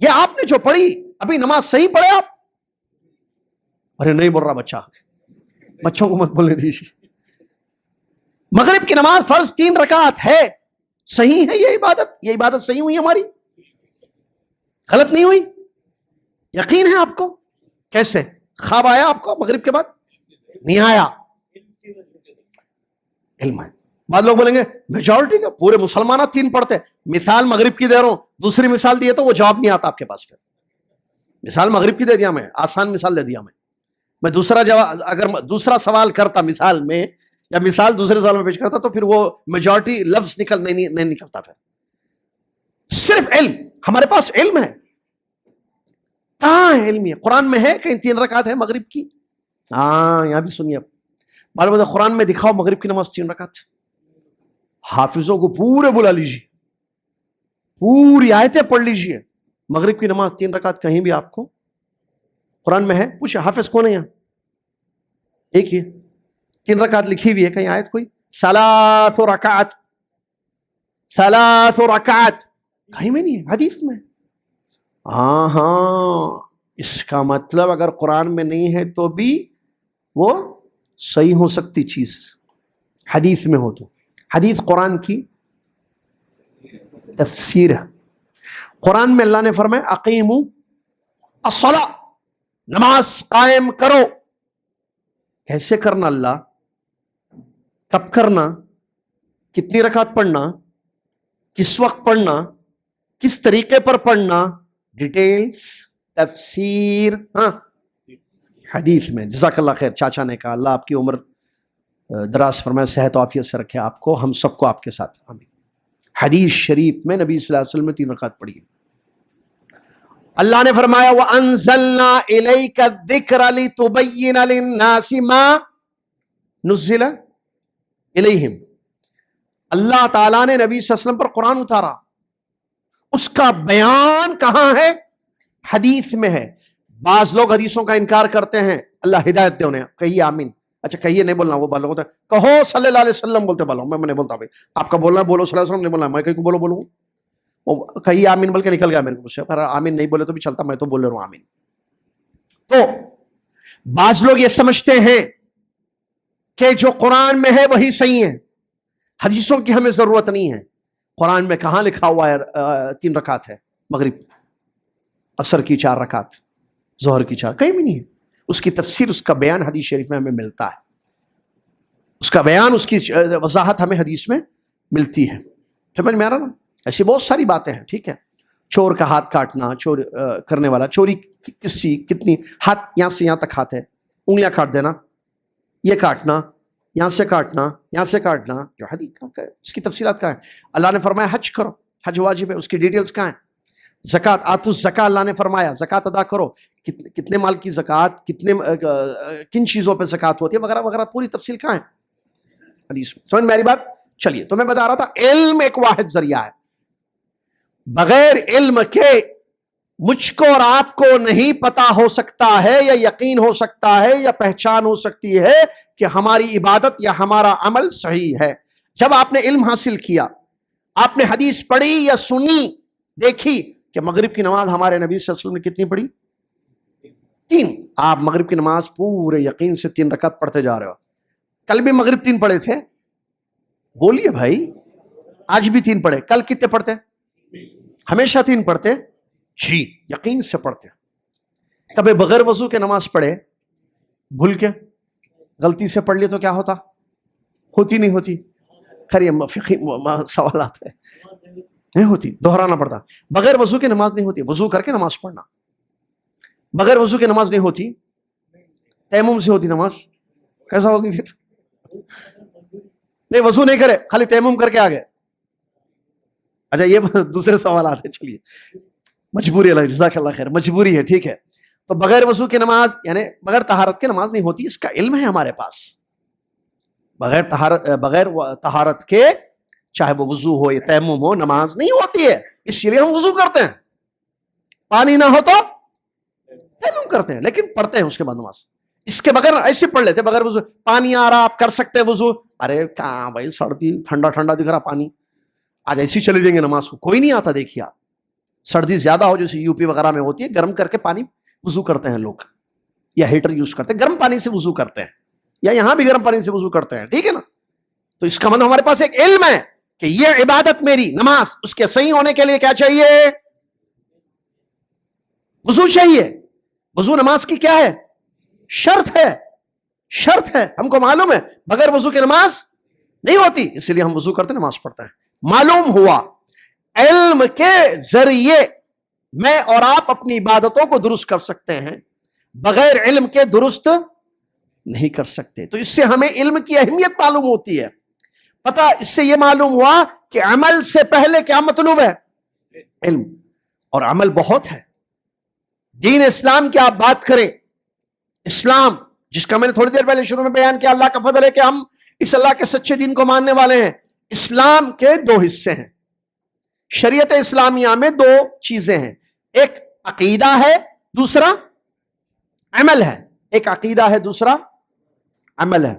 یہ آپ نے جو پڑھی ابھی نماز صحیح پڑھے آپ؟ ارے نہیں بول رہا بچوں کو مت بولنے دیجیے. مغرب کی نماز فرض 3 رکعت ہے، صحیح ہے یہ عبادت صحیح ہوئی ہماری، غلط نہیں ہوئی. یقین ہے آپ کو؟ کیسے؟ خواب آیا آپ کو مغرب کے بعد؟ نہیں آیا، علم ہے. بعض لوگ بولیں گے میجورٹی کا پورے مسلمان 3 پڑھتے. مثال مغرب کی دے رہا ہوں، دوسری مثال دی تو وہ جواب نہیں آتا آپ کے پاس. پھر مثال مغرب کی دے دیا میں، آسان مثال دے دیا میں دوسرا جواب اگر دوسرا سوال کرتا مثال میں، یا مثال دوسرے سوال میں پیش کرتا، تو پھر وہ میجورٹی لفظ نہیں نکلتا. پھر صرف علم، ہمارے پاس علم ہے. کہاں ہے علم؟ قرآن میں ہے کہیں 3 رکعت ہے مغرب کی؟ ہاں یہاں بھی سنیے. معلوم قرآن میں دکھاؤ مغرب کی نماز 3 رکعت. حافظوں کو پورے بلا لیجیے، پوری آیتیں پڑھ لیجیے. مغرب کی نماز 3 رکعت کہیں بھی آپ کو قرآن میں ہے؟ پوچھے حافظ کون ہے یہاں؟ ایک ہی 3 رکعت لکھی ہوئی ہے کہیں آیت کوئی؟ 3 رکعت کہیں میں نہیں ہے حدیث میں. ہاں اس کا مطلب اگر قرآن میں نہیں ہے تو بھی وہ صحیح ہو سکتی چیز حدیث میں ہو. تو حدیث قرآن کی تفسیر ہے. قرآن میں اللہ نے فرمایا اقیموا الصلاۃ، نماز قائم کرو. کیسے کرنا اللہ؟ کب کرنا؟ کتنی رکعت پڑھنا؟ کس وقت پڑھنا؟ کس طریقے پر پڑھنا؟ ڈیٹیلز، تفسیر ہاں حدیث میں. جزاک اللہ خیر. چاچا نے کہا اللہ آپ کی عمر دراز فرمائے، صحت و عافیت سے رکھے آپ کو، ہم سب کو آپ کے ساتھ آمین. حدیث شریف میں نبی صلی اللہ علیہ وسلم نے 3 رکعت پڑھی. اللہ نے فرمایا وَأَنزَلْنَا إِلَيْكَ الذِّكْرَ لِتُبَيِّنَ لِلنَّاسِ مَا نُزِّلَ إِلَيْهِمْ. اللہ تعالیٰ نے نبی صلی اللہ علیہ وسلم پر قرآن اتارا، اس کا بیان کہاں ہے؟ حدیث میں ہے. بعض لوگ حدیثوں کا انکار کرتے ہیں، اللہ ہدایت دے انہیں. کہیے آمین. اچھا کہیے، نہیں بولنا، وہ بولنا ہوتا ہے کہو صلی اللہ علیہ وسلم بولتے بولو. میں نہیں بولتا بھائی، آپ کا بولنا بولو صلی اللہ علیہ وسلم، نہیں بولنا میں کہیں کو بولوں. کہیے آمین بول کے نکل گیا میرے کو، پر آمین نہیں بولے تو بھی چلتا، میں تو بول رہا ہوں آمین. تو بعض لوگ یہ سمجھتے ہیں کہ جو قرآن میں ہے وہی صحیح ہے، حدیثوں کی ہمیں ضرورت نہیں ہے. قرآن میں کہاں لکھا ہوا ہے 3 رکعت ہے مغرب؟ عصر کی 4 رکعت، ظہر کی 4، کہیں بھی نہیں ہے. اس کی تفسیر، اس کا بیان حدیث شریف میں ہمیں ملتا ہے، اس کا بیان، اس کی وضاحت ہمیں حدیث میں ملتی ہے. سمجھ میں آ رہا نا؟ ایسی بہت ساری باتیں ہیں. ٹھیک ہے، چور کا ہاتھ کاٹنا، چور کرنے والا، چوری کس چیز، کتنی، ہاتھ یہاں سے یہاں تک ہاتھ ہے، انگلیاں کاٹ دینا، یہ کاٹنا، یہاں سے کاٹنا، یہاں سے کاٹنا، جو حدیث کا ہے اس کی تفصیلات کہاں ہیں؟ اللہ نے فرمایا حج کرو، حج واجب ہے، اس کی ڈیٹیلز کہاں ہیں؟ زکوٰۃ، آتوا الزکاۃ اللہ نے فرمایا زکوٰۃ ادا کرو، کتنے مال کی زکوٰۃ، کتنے کن چیزوں پہ زکوٰۃ ہوتی ہے، وغیرہ وغیرہ، پوری تفصیل کہاں ہے؟ حدیث میں. سمجھ میری بات؟ چلیے، تو میں بتا رہا تھا علم ایک واحد ذریعہ ہے. بغیر علم کے مجھ کو اور آپ کو نہیں پتا ہو سکتا ہے، یا یقین ہو سکتا ہے، یا پہچان ہو سکتی ہے کہ ہماری عبادت یا ہمارا عمل صحیح ہے. جب آپ نے علم حاصل کیا، آپ نے حدیث پڑھی یا سنی، دیکھی کہ مغرب کی نماز ہمارے نبی صلی اللہ علیہ وسلم نے کتنی پڑھی؟ 3. آپ مغرب کی نماز پورے یقین سے 3 رکعت پڑھتے جا رہے ہو. کل بھی مغرب 3 پڑھے تھے؟ بولیے بھائی. آج بھی 3 پڑھے. کل کتنے پڑھتے؟ ہمیشہ 3 پڑھتے؟ جی، یقین سے پڑھتے. کبھی بغیر وضو کے نماز پڑھے، بھول کے غلطی سے پڑھ لی تو کیا ہوتا؟ ہوتی نہیں ہوتی؟ خیر یہ فقہی سوالات ہے. نہیں ہوتی، دہرانا پڑتا. بغیر وضو کے نماز نہیں ہوتی، وضو کر کے نماز پڑھنا. بغیر وضو کے نماز نہیں ہوتی، تیمم سے ہوتی نماز. کیسا ہوگی پھر؟ نہیں، وضو نہیں کرے، خالی تیمم کر کے آ گئے. اچھا یہ دوسرے سوالات ہیں. چلیے، مجبوری ہے، جزاک اللہ خیر، مجبوری ہے. ٹھیک ہے، تو بغیر وضو کی نماز یعنی بغیر طہارت کے نماز نہیں ہوتی، اس کا علم ہے ہمارے پاس. بغیر طہارت کے چاہے وہ وضو ہو یا تیمم ہو، نماز نہیں ہوتی ہے. اس لیے ہم وضو کرتے ہیں. پانی نہ ہو تو تیمم کرتے ہیں، لیکن پڑھتے ہیں اس کے بعد نماز. اس کے بغیر ایسے پڑھ لیتے بغیر وضو. پانی آ رہا، آپ کر سکتے وضو. ارے کہاں بھائی، سردی، ٹھنڈا ٹھنڈا دکھ رہا پانی، آج ایسی چلے دیں گے نماز کو. کوئی نہیں آتا. دیکھیے آپ، سردی زیادہ ہو جیسے یو پی وغیرہ میں ہوتی ہے، گرم کر کے پانی وضو کرتے ہیں لوگ، یا ہیٹر یوز کرتے ہیں، گرم پانی سے وضو کرتے ہیں، یا یہاں بھی گرم پانی سے وضو کرتے ہیں. ٹھیک ہے نا؟ تو اس کا مطلب ہمارے پاس ایک علم ہے کہ یہ عبادت میری نماز، اس کے صحیح ہونے کے لیے کیا چاہیے؟ وضو چاہیے. وضو نماز کی کیا ہے؟ شرط ہے. شرط ہے، ہم کو معلوم ہے بغیر وضو کی نماز نہیں ہوتی، اس لیے ہم وضو کرتے نماز پڑھتے ہیں. معلوم ہوا علم کے ذریعے میں اور آپ اپنی عبادتوں کو درست کر سکتے ہیں، بغیر علم کے درست نہیں کر سکتے. تو اس سے ہمیں علم کی اہمیت معلوم ہوتی ہے. پتہ اس سے یہ معلوم ہوا کہ عمل سے پہلے کیا مطلوب ہے؟ علم. اور عمل بہت ہے. دین اسلام کی آپ بات کریں، اسلام جس کا میں نے تھوڑی دیر پہلے شروع میں بیان کیا، اللہ کا فضل ہے کہ ہم اس اللہ کے سچے دین کو ماننے والے ہیں. اسلام کے 2 حصے ہیں. شریعت اسلامیہ میں 2 چیزیں ہیں، ایک عقیدہ ہے، دوسرا عمل ہے. ایک عقیدہ ہے، دوسرا عمل ہے.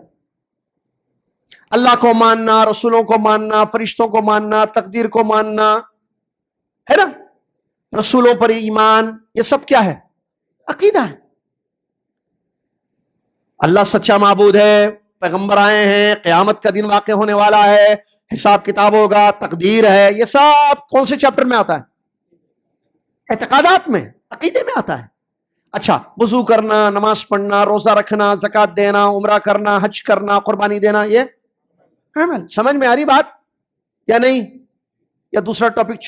اللہ کو ماننا، رسولوں کو ماننا، فرشتوں کو ماننا، تقدیر کو ماننا، ہے نا، رسولوں پر ایمان، یہ سب کیا ہے؟ عقیدہ ہے. اللہ سچا معبود ہے، پیغمبر آئے ہیں، قیامت کا دن واقع ہونے والا ہے، حساب کتاب ہوگا، تقدیر ہے. یہ سب کون سے چیپٹر میں آتا ہے؟ اعتقادات میں، عقیدے میں آتا ہے. اچھا، وضو کرنا، نماز پڑھنا، روزہ رکھنا، زکوٰۃ دینا، عمرہ کرنا، حج کرنا، قربانی دینا، یہ عمل. سمجھ میں آ رہی بات یا نہیں؟ یا دوسرا ٹاپک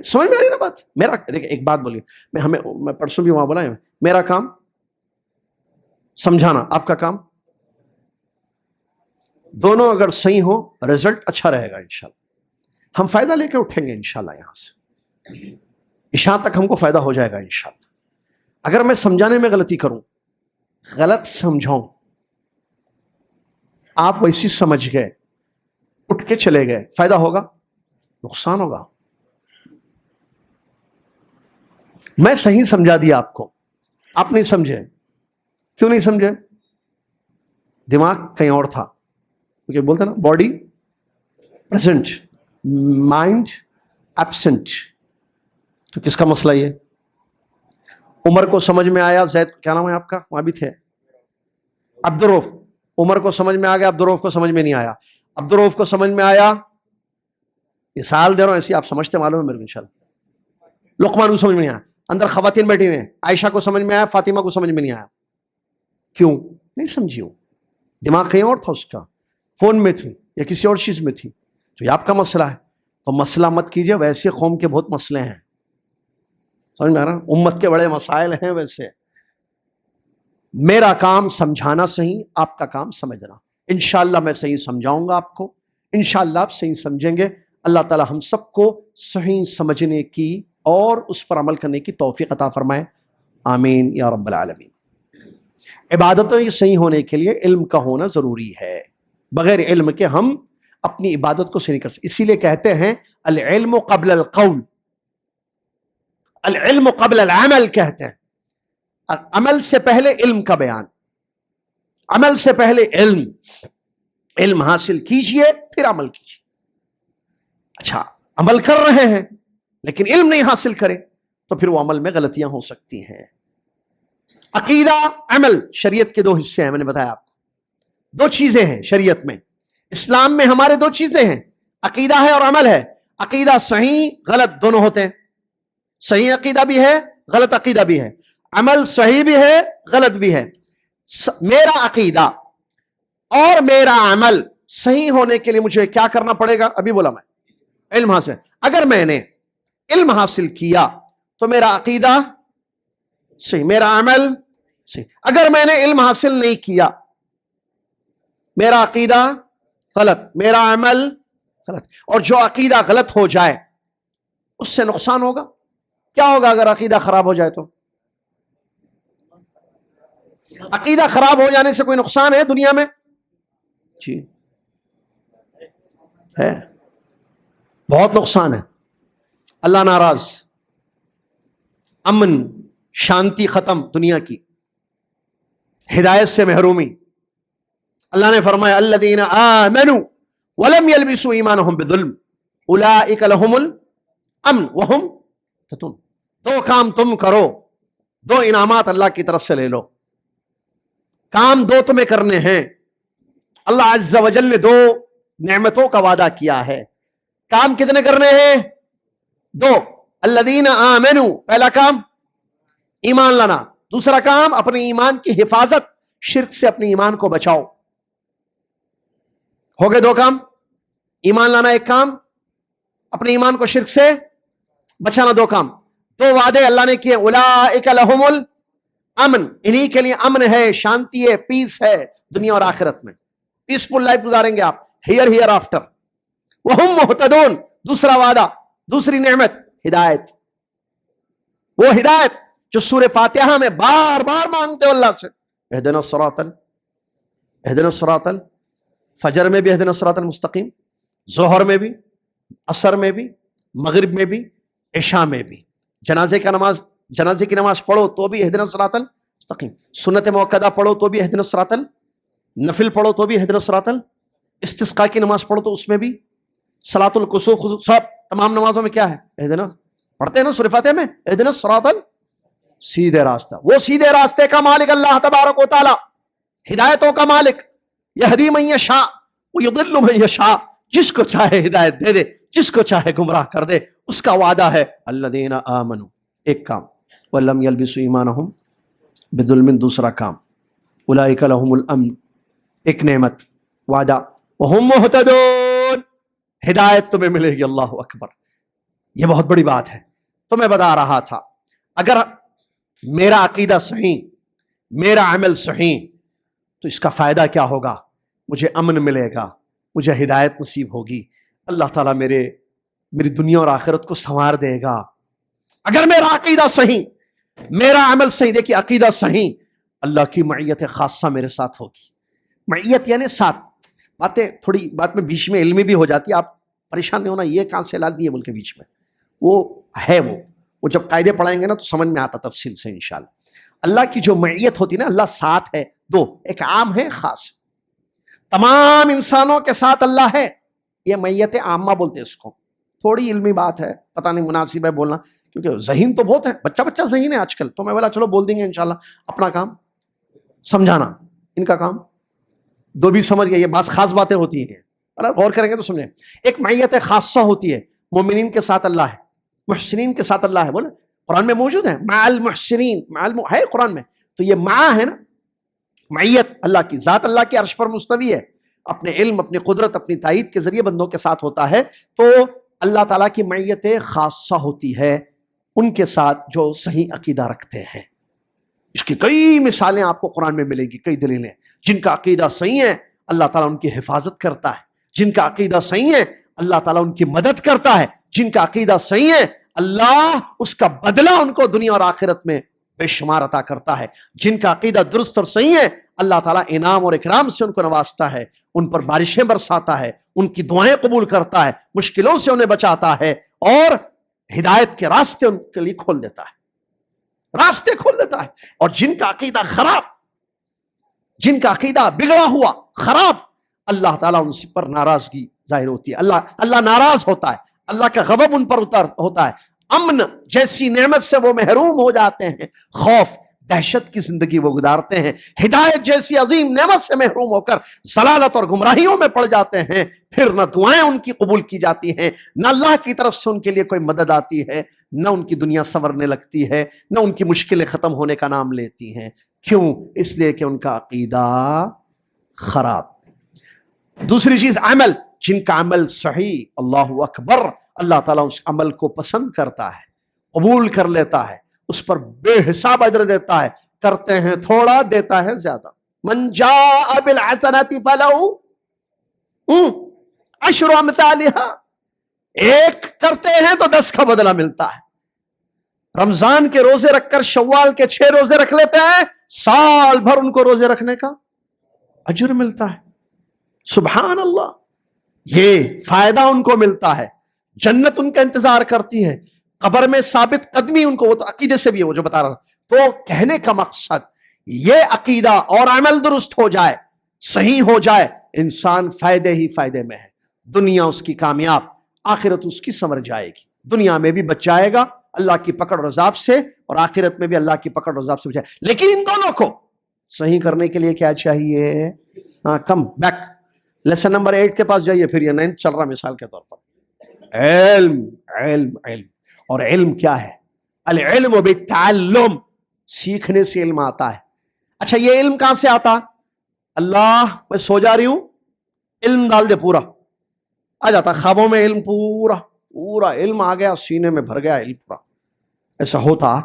سمجھ میں آ رہی نا بات؟ میرا دیکھیں ایک بات بولیے، میں پرسوں بھی وہاں بولا ہے، میرا کام سمجھانا، آپ کا کام. دونوں اگر صحیح ہو رزلٹ اچھا رہے گا انشاءاللہ. ہم فائدہ لے کے اٹھیں گے انشاءاللہ. یہاں سے عشاء تک ہم کو فائدہ ہو جائے گا انشاءاللہ. اگر میں سمجھانے میں غلطی کروں، غلط سمجھاؤں، آپ ویسی سمجھ گئے، اٹھ کے چلے گئے، فائدہ ہوگا؟ نقصان ہوگا. میں صحیح سمجھا دیا آپ کو، آپ نہیں سمجھے. کیوں نہیں سمجھے؟ دماغ کہیں اور تھا. کیونکہ بولتے نا باڈی پریزنٹ، مائنڈ ایبسنٹ. تو کس کا مسئلہ یہ؟ عمر کو سمجھ میں آیا، زید کیا نام ہے آپ کا، وہاں بھی تھے، عبدالرؤف. عمر کو سمجھ میں آ گیا، عبدالرؤف کو سمجھ میں نہیں آیا. عبدالرؤف کو سمجھ میں آیا، مثال دے رہا ہوں ایسی آپ سمجھتے معلوم ہے میرے کو انشاءاللہ. لقمان کو سمجھ میں نہیں آیا. اندر خواتین بیٹھی ہوئے ہیں, عائشہ کو سمجھ میں آیا, فاطمہ کو سمجھ میں نہیں آیا. کیوں نہیں سمجھی؟ ہو دماغ کہیں اور تھا اس کا, فون میں تھی یا کسی اور چیز میں تھی. تو یہ آپ کا مسئلہ ہے, تو مسئلہ مت کیجئے. ویسے قوم کے بہت مسئلے ہیں, سمجھ میں آ رہا, امت کے بڑے مسائل ہیں. ویسے میرا کام سمجھانا صحیح, آپ کا کام سمجھنا. انشاءاللہ میں صحیح سمجھاؤں گا آپ کو, انشاءاللہ آپ صحیح سمجھیں گے. اللہ تعالی ہم سب کو صحیح سمجھنے کی اور اس پر عمل کرنے کی توفیق عطا فرمائے, آمین یا رب العالمین. عبادتوں یہ صحیح ہونے کے لیے علم کا ہونا ضروری ہے. بغیر علم کے ہم اپنی عبادت کو صحیح نہیں کر سکتے. اسی لیے کہتے ہیں العلم قبل القول, العلم قبل العمل کہتے ہیں. عمل سے پہلے علم کا بیان, عمل سے پہلے علم. علم حاصل کیجئے پھر عمل کیجئے. اچھا عمل کر رہے ہیں لیکن علم نہیں حاصل کرے تو پھر وہ عمل میں غلطیاں ہو سکتی ہیں. عقیدہ عمل شریعت کے دو حصے ہیں, میں نے بتایا آپ کو. دو چیزیں ہیں شریعت میں, اسلام میں ہمارے دو چیزیں ہیں, عقیدہ ہے اور عمل ہے. عقیدہ صحیح غلط دونوں ہوتے ہیں. صحیح عقیدہ بھی ہے, غلط عقیدہ بھی ہے. عمل صحیح بھی ہے, غلط بھی ہے. میرا عقیدہ اور میرا عمل صحیح ہونے کے لیے مجھے کیا کرنا پڑے گا؟ ابھی بولا میں, علم حاصل. اگر میں نے علم حاصل کیا تو میرا عقیدہ صحیح, میرا عمل صحیح. اگر میں نے علم حاصل نہیں کیا, میرا عقیدہ غلط, میرا عمل غلط. اور جو عقیدہ غلط ہو جائے اس سے نقصان ہوگا. کیا ہوگا اگر عقیدہ خراب ہو جائے؟ تو عقیدہ خراب ہو جانے سے کوئی نقصان ہے دنیا میں؟ جی ہے, بہت نقصان ہے. اللہ ناراض, امن شانتی ختم دنیا کی, ہدایت سے محرومی. اللہ نے فرمایا الذین آمنوا ولم یلبسوا ایمانہم بظلم اولئک لہم الامن وہم مہتدون. دو کام تم کرو, دو انعامات اللہ کی طرف سے لے لو. کام دو تمہیں کرنے ہیں. اللہ عز و جل نے دو نعمتوں کا وعدہ کیا ہے. کام کتنے کرنے ہیں؟ دو. الذین آمنوا, پہلا کام ایمان لانا. دوسرا کام اپنے ایمان کی حفاظت, شرک سے اپنے ایمان کو بچاؤ. ہو گئے دو کام. ایمان لانا ایک کام, اپنے ایمان کو شرک سے بچانا دو کام. دو وعدے اللہ نے کیے, اولئک لہم الامن, انہی کے لیے امن ہے, شانتی ہے, پیس ہے دنیا اور آخرت میں. پیسفل لائف گزاریں گے آپ, ہیئر آفٹر. وہم مہتدون, دوسرا وعدہ, دوسری نعمت ہدایت. وہ ہدایت جو سورہ فاتحہ میں بار بار مانگتے ہو اللہ سے, اہدنا الصراط فجر میں بھی اہدنا الصراط المستقیم, ظہر میں بھی, عصر میں بھی, مغرب میں بھی, عشاء میں بھی. جنازے کی نماز پڑھو تو بھی اہدنا الصراط المستقیم. سنت موقدہ پڑھو تو بھی اہدنا الصراط, نفل پڑھو تو بھی اہدنا الصراط, استسقاء کی نماز پڑھو تو اس میں بھی, صلاۃ الکسوف, سب تمام نمازوں میں کیا ہے؟ اہدنا. پڑھتے ہیں نا سورہ فاتحہ میں اہدنا الصراط, سیدھے راستہ. وہ سیدھے راستے کا مالک اللہ تبارک و تعالی, ہدایتوں کا مالک. یہدی من یشاء ویضل من یشاء, جس کو چاہے ہدایت دے دے, جس کو چاہے گمراہ کر دے. اس کا وعدہ ہے الذین آمنوا, ایک کام, ولم یلبسوا ایمانہم بظلم, دوسرا کام, اولئک لہم الامن, ایک نعمت وعدہ, وہم مہتدون, ہدایت تمہیں ملے گی. اللہ اکبر, یہ بہت بڑی بات ہے. تو میں بتا رہا تھا اگر میرا عقیدہ صحیح, میرا عمل صحیح, تو اس کا فائدہ کیا ہوگا؟ مجھے امن ملے گا, مجھے ہدایت نصیب ہوگی, اللہ تعالیٰ میری دنیا اور آخرت کو سنوار دے گا. اگر میرا عقیدہ صحیح, میرا عمل صحیح. دیکھیے عقیدہ صحیح, اللہ کی معیت خاصہ میرے ساتھ ہوگی. معیت یعنی ساتھ. باتیں تھوڑی بات میں بیچ میں علمی بھی ہو جاتی ہے, آپ پریشان نہیں ہونا, یہ کہاں سے لا دیے بول کے بیچ میں, وہ ہے وہ جب قاعدے پڑھائیں گے نا تو سمجھ میں آتا تفصیل سے انشاءاللہ. اللہ کی جو معیت ہوتی ہے نا, اللہ ساتھ ہے. دو, ایک عام ہے, خاص. تمام انسانوں کے ساتھ اللہ ہے, یہ معیت عامہ بولتے ہیں اس کو. تھوڑی علمی بات ہے, پتہ نہیں مناسب ہے بولنا, کیونکہ ذہین تو بہت ہے, بچہ ذہین ہے آج کل. تو میں بولا چلو بول دیں گے انشاءاللہ. اپنا کام سمجھانا, ان کا کام دو بھی سمجھ گئے. یہ بعض خاص باتیں ہوتی ہیں, اگر غور کریں گے تو سمجھیں. ایک معیت خاصہ ہوتی ہے, مومنین کے ساتھ اللہ ہے, محسنین کے ساتھ اللہ ہے. بولے قرآن میں موجود ہے، مع المحسنین، ہے قرآن میں. تو یہ مع ہے نا، معیت اللہ کی ذات، اللہ کے عرش پر مستوی ہے، اپنے علم، اپنی قدرت، اپنی تائید کے ذریعے بندوں کے ساتھ ہوتا ہے. تو اللہ تعالیٰ کی معیت خاصہ ہوتی ہے ان کے ساتھ جو صحیح عقیدہ رکھتے ہیں. اس کی کئی مثالیں آپ کو قرآن میں ملیں گی، کئی دلیلیں. جن کا عقیدہ صحیح ہے اللہ تعالیٰ ان کی حفاظت کرتا ہے، جن کا عقیدہ صحیح ہے اللہ تعالیٰ ان کی مدد کرتا ہے، جن کا عقیدہ صحیح ہے اللہ اس کا بدلہ ان کو دنیا اور آخرت میں بے شمار عطا کرتا ہے. جن کا عقیدہ درست اور صحیح ہے اللہ تعالیٰ انعام اور اکرام سے ان کو نوازتا ہے، ان پر بارشیں برساتا ہے، ان کی دعائیں قبول کرتا ہے، مشکلوں سے انہیں بچاتا ہے، اور ہدایت کے راستے ان کے لیے کھول دیتا ہے، راستے کھول دیتا ہے. اور جن کا عقیدہ خراب، جن کا عقیدہ بگڑا ہوا خراب، اللہ تعالیٰ ان سے پر ناراضگی ظاہر ہوتی ہے، اللہ ناراض ہوتا ہے، اللہ کا غضب ان پر ہوتا ہے. امن جیسی نعمت سے وہ محروم ہو جاتے ہیں، خوف دہشت کی زندگی وہ گزارتے ہیں، ہدایت جیسی عظیم نعمت سے محروم ہو کر ضلالت اور گمراہیوں میں پڑ جاتے ہیں. پھر نہ دعائیں ان کی قبول کی جاتی ہیں، نہ اللہ کی طرف سے ان کے لیے کوئی مدد آتی ہے، نہ ان کی دنیا سنورنے لگتی ہے، نہ ان کی مشکلیں ختم ہونے کا نام لیتی ہیں. کیوں؟ اس لیے کہ ان کا عقیدہ خراب. دوسری چیز عمل، جن کا عمل صحیح، اللہ اکبر، اللہ تعالیٰ اس عمل کو پسند کرتا ہے، قبول کر لیتا ہے، اس پر بے حساب اجر دیتا ہے. کرتے ہیں تھوڑا دیتا ہے زیادہ. من جاء بالحسنۃ فلہ عشر امثالها، ایک کرتے ہیں تو 10 کا بدلہ ملتا ہے. رمضان کے روزے رکھ کر شوال کے 6 روزے رکھ لیتے ہیں، سال بھر ان کو روزے رکھنے کا اجر ملتا ہے. سبحان اللہ، یہ فائدہ ان کو ملتا ہے، جنت ان کا انتظار کرتی ہے، قبر میں ثابت قدمی ان کو. وہ تو عقیدے سے بھی ہے وہ جو بتا رہا تھا. تو کہنے کا مقصد یہ عقیدہ اور عمل درست ہو جائے، صحیح ہو جائے، انسان فائدے ہی فائدے میں ہے. دنیا اس کی کامیاب، آخرت اس کی سنور جائے گی. دنیا میں بھی بچ جائے گا اللہ کی پکڑ اور عذاب سے، اور آخرت میں بھی اللہ کی پکڑ اور عذاب سے بچائے. لیکن ان دونوں کو صحیح کرنے کے لیے کیا چاہیے؟ کم بیک لیسن نمبر 8 کے پاس جائیے. پھر یہ 9 چل رہا مثال کے طور پر علم. علم علم اور علم کیا ہے؟ العلم بالتعلم، سیکھنے سے علم آتا ہے. اچھا یہ علم کہاں سے آتا؟ اللہ میں سو جا رہی ہوں، علم ڈال دے، پورا آ جاتا. خوابوں میں علم پورا علم آ گیا، سینے میں بھر گیا علم پورا. ایسا ہوتا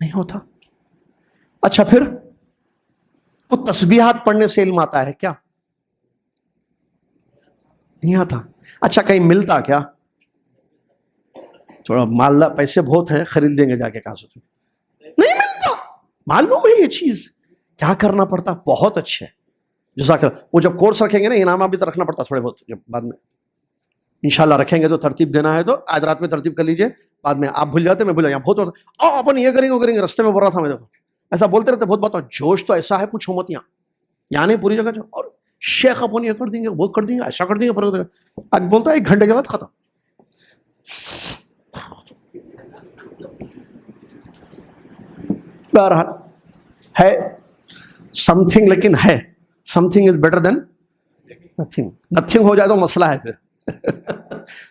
نہیں ہوتا. اچھا پھر وہ تسبیحات پڑھنے سے علم آتا ہے کیا؟ نہیں آتا. اچھا کہیں ملتا کیا؟ تھوڑا مالدار، پیسے بہت ہیں، خرید دیں گے جا کے کہاں سے؟ نہیں ملتا. معلوم ہے یہ چیز کیا کرنا پڑتا. بہت اچھے جزاک اللہ. وہ جب کورس رکھیں گے نا، انعامات بھی تو رکھنا پڑتا تھوڑے بہت. جب بعد میں انشاءاللہ رکھیں گے تو ترتیب دینا ہے تو آج رات میں ترتیب کر لیجئے. بعد میں آپ بھول جاتے، میں بھول جاؤں. بہت اپن یہ کریں گے وہ کریں گے، رستے میں بول رہا تھا میں، دیکھو ایسا بولتے رہتے بہت بات. جوش تو ایسا ہے پوچھو مت. یہاں نہیں پوری جگہ جو، اور شیخ اپن یہ کر دیں گے، وہ کر دیں گے، ایسا کر دیں گے. آج بولتا ہے 1 گھنٹے کے بعد ختم. بہرحال ہے سم تھنگ، لیکن ہے something is better than nothing. Nothing ہو جائے تو مسئلہ ہے پھر.